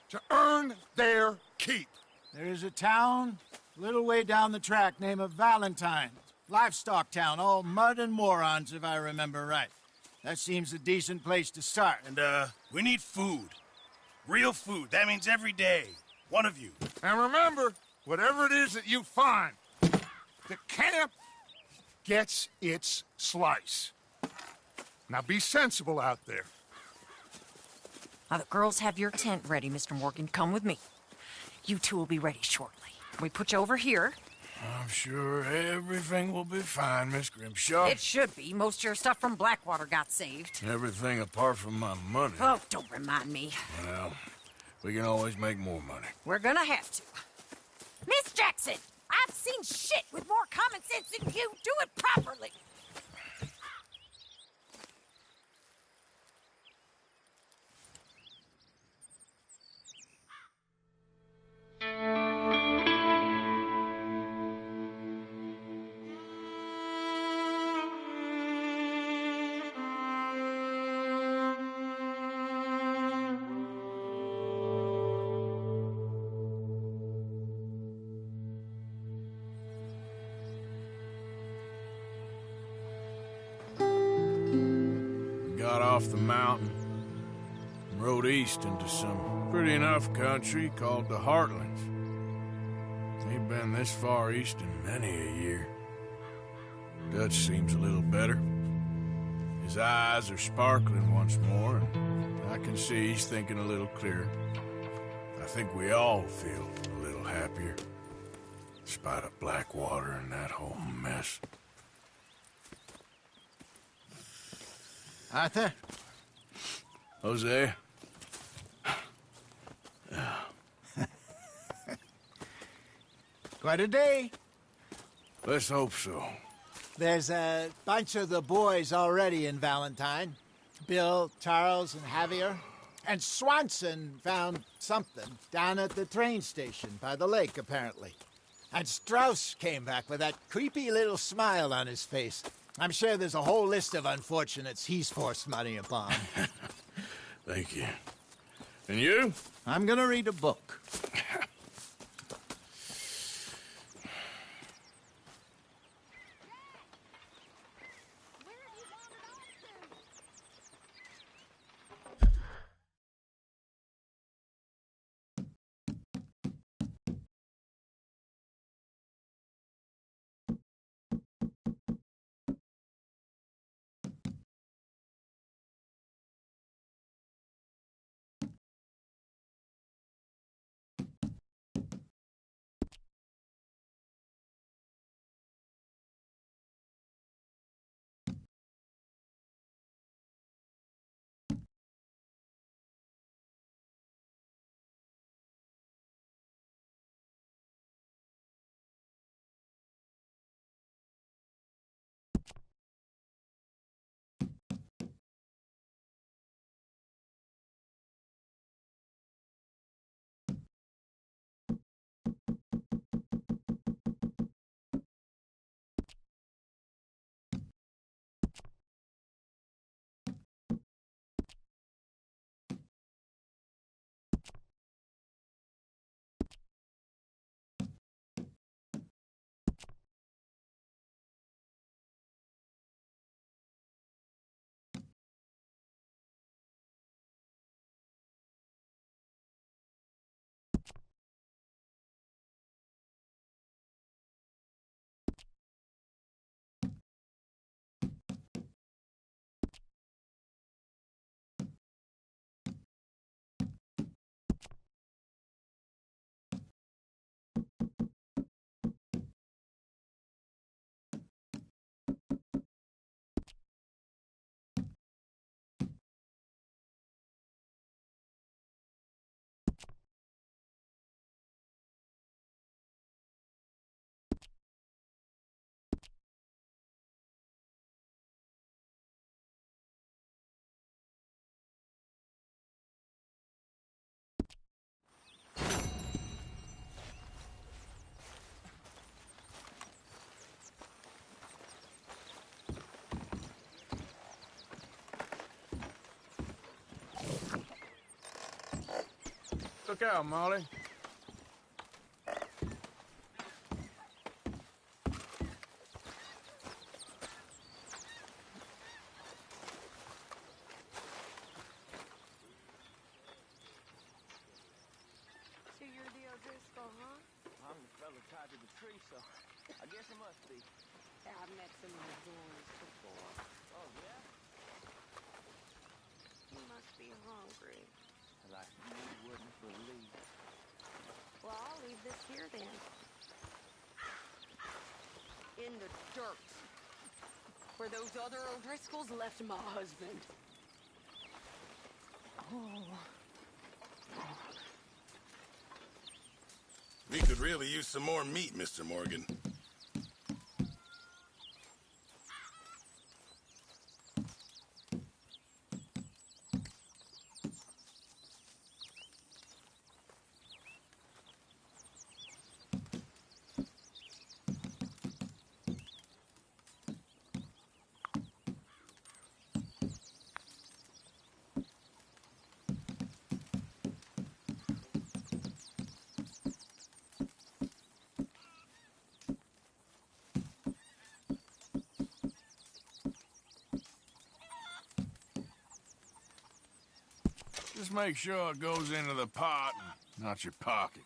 to earn their keep. There is a town a little way down the track named Valentine. Livestock town, all mud and morons, if I remember right. That seems a decent place to start. And, we need food. Real food. That means every day. One of you. And remember, whatever it is that you find, the camp gets its slice. Now be sensible out there. Now the girls have your tent ready, Mr. Morgan. Come with me. You two will be ready shortly. We put you over here. I'm sure everything will be fine, Miss Grimshaw. It should be. Most of your stuff from Blackwater got saved. Everything apart from my money. Oh, don't remind me. Well, we can always make more money. We're gonna have to. Miss Jackson, I've seen shit with more common sense than you. Do it properly. Got off the mountain and rode east into some pretty enough country called the Heartlands. Ain't been this far east in many a year. Dutch seems a little better. His eyes are sparkling once more, and I can see he's thinking a little clearer. I think we all feel a little happier, in spite of Blackwater and that whole mess. Arthur? Hosea? Quite a day. Let's hope so. There's a bunch of the boys already in Valentine. Bill, Charles, and Javier. And Swanson found something down at the train station by the lake, apparently. And Strauss came back with that creepy little smile on his face. I'm sure there's a whole list of unfortunates he's forced money upon. Thank you. And you? I'm gonna read a book. out, Molly. So you're the O'Driscoll, huh? I'm the fella tied to the tree, so I guess it must be. Yeah, I've met some of the boys before. Oh, yeah? You must be hungry. Like you wouldn't believe. Well, I'll leave this here then. In the dirt. Where those other O'Driscolls left my husband. Oh. We could really use some more meat, Mr. Morgan. Just make sure it goes into the pot and not your pocket.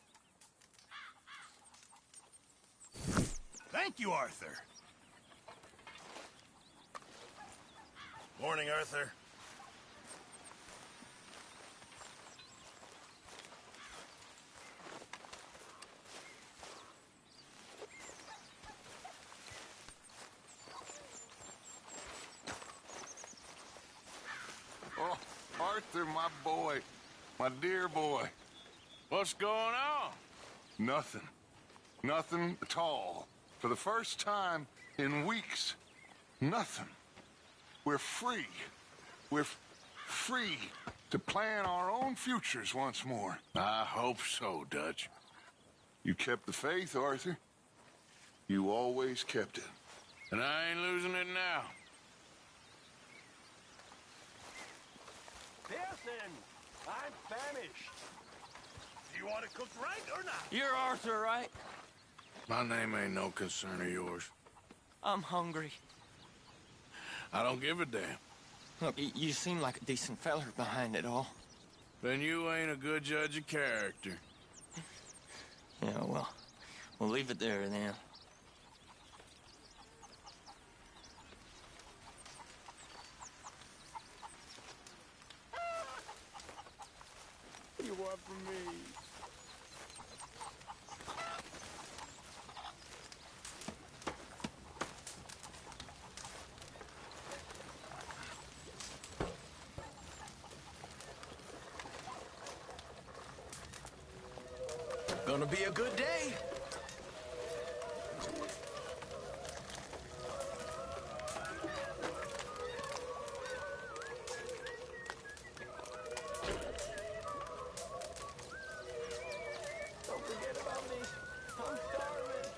Thank you, Arthur. Morning, Arthur. Oh, Arthur, my boy. My dear boy. What's going on? Nothing. Nothing at all. For the first time in weeks. Nothing. We're free. We're free to plan our own futures once more. I hope so, Dutch. You kept the faith, Arthur. You always kept it. And I ain't losing it now. Pearson, I'm famished. Do you want it cooked right or not? You're Arthur, right? My name ain't no concern of yours. I'm hungry. I don't give a damn. Look, you seem like a decent feller behind it all. Then you ain't a good judge of character. Yeah, well, we'll leave it there then. What do you want from me? Gonna be a good day. Don't forget about me. I'm starving.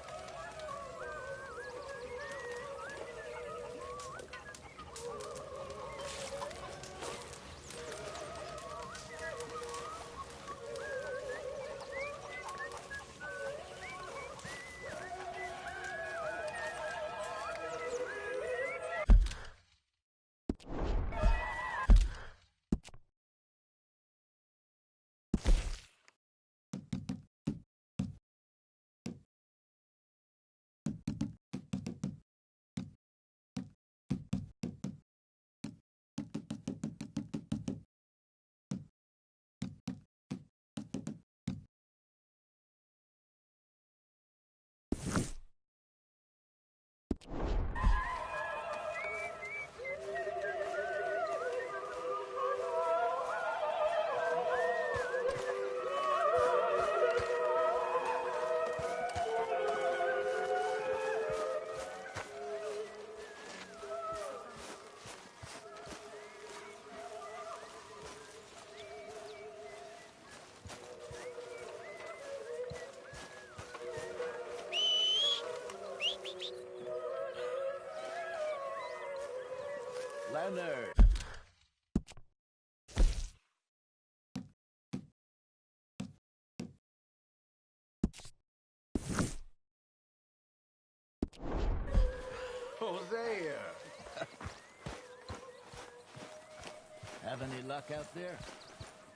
Leonard. Have any luck out there?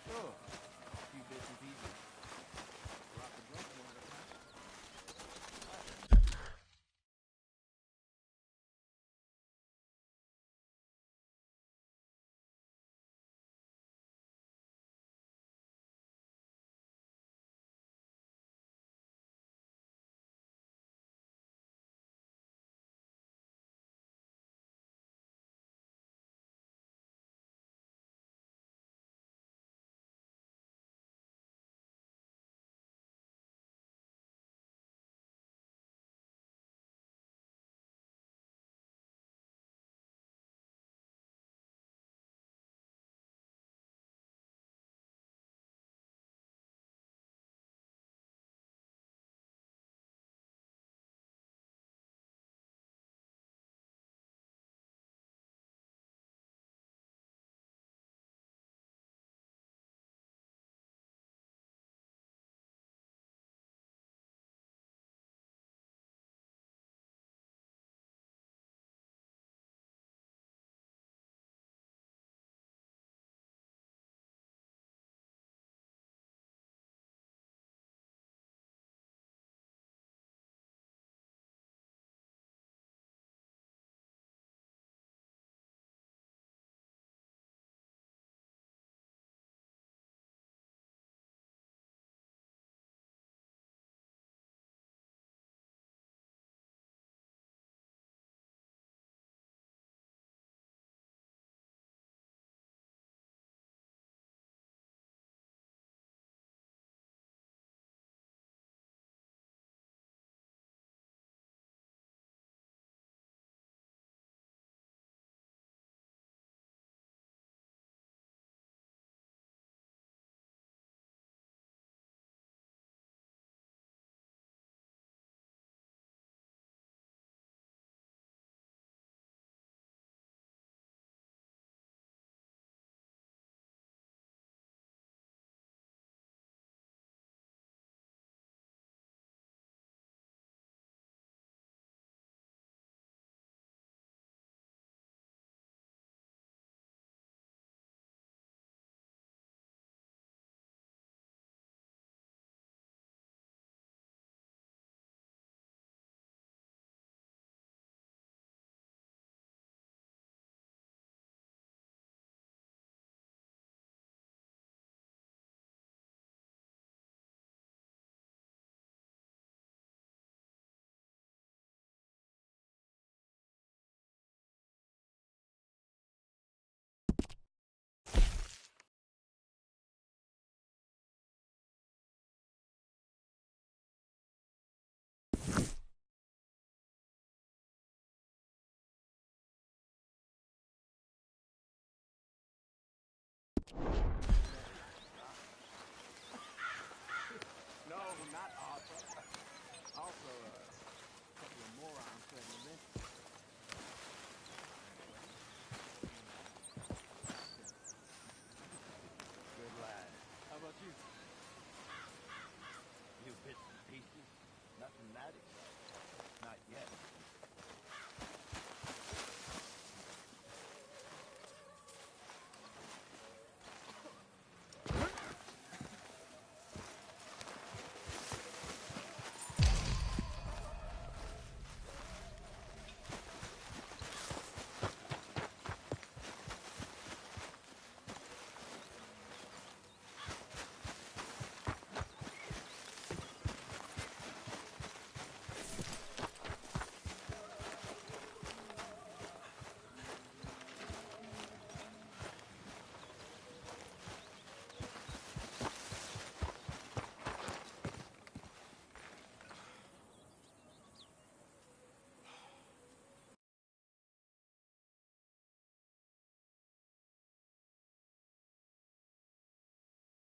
Sure. A few bits and pieces.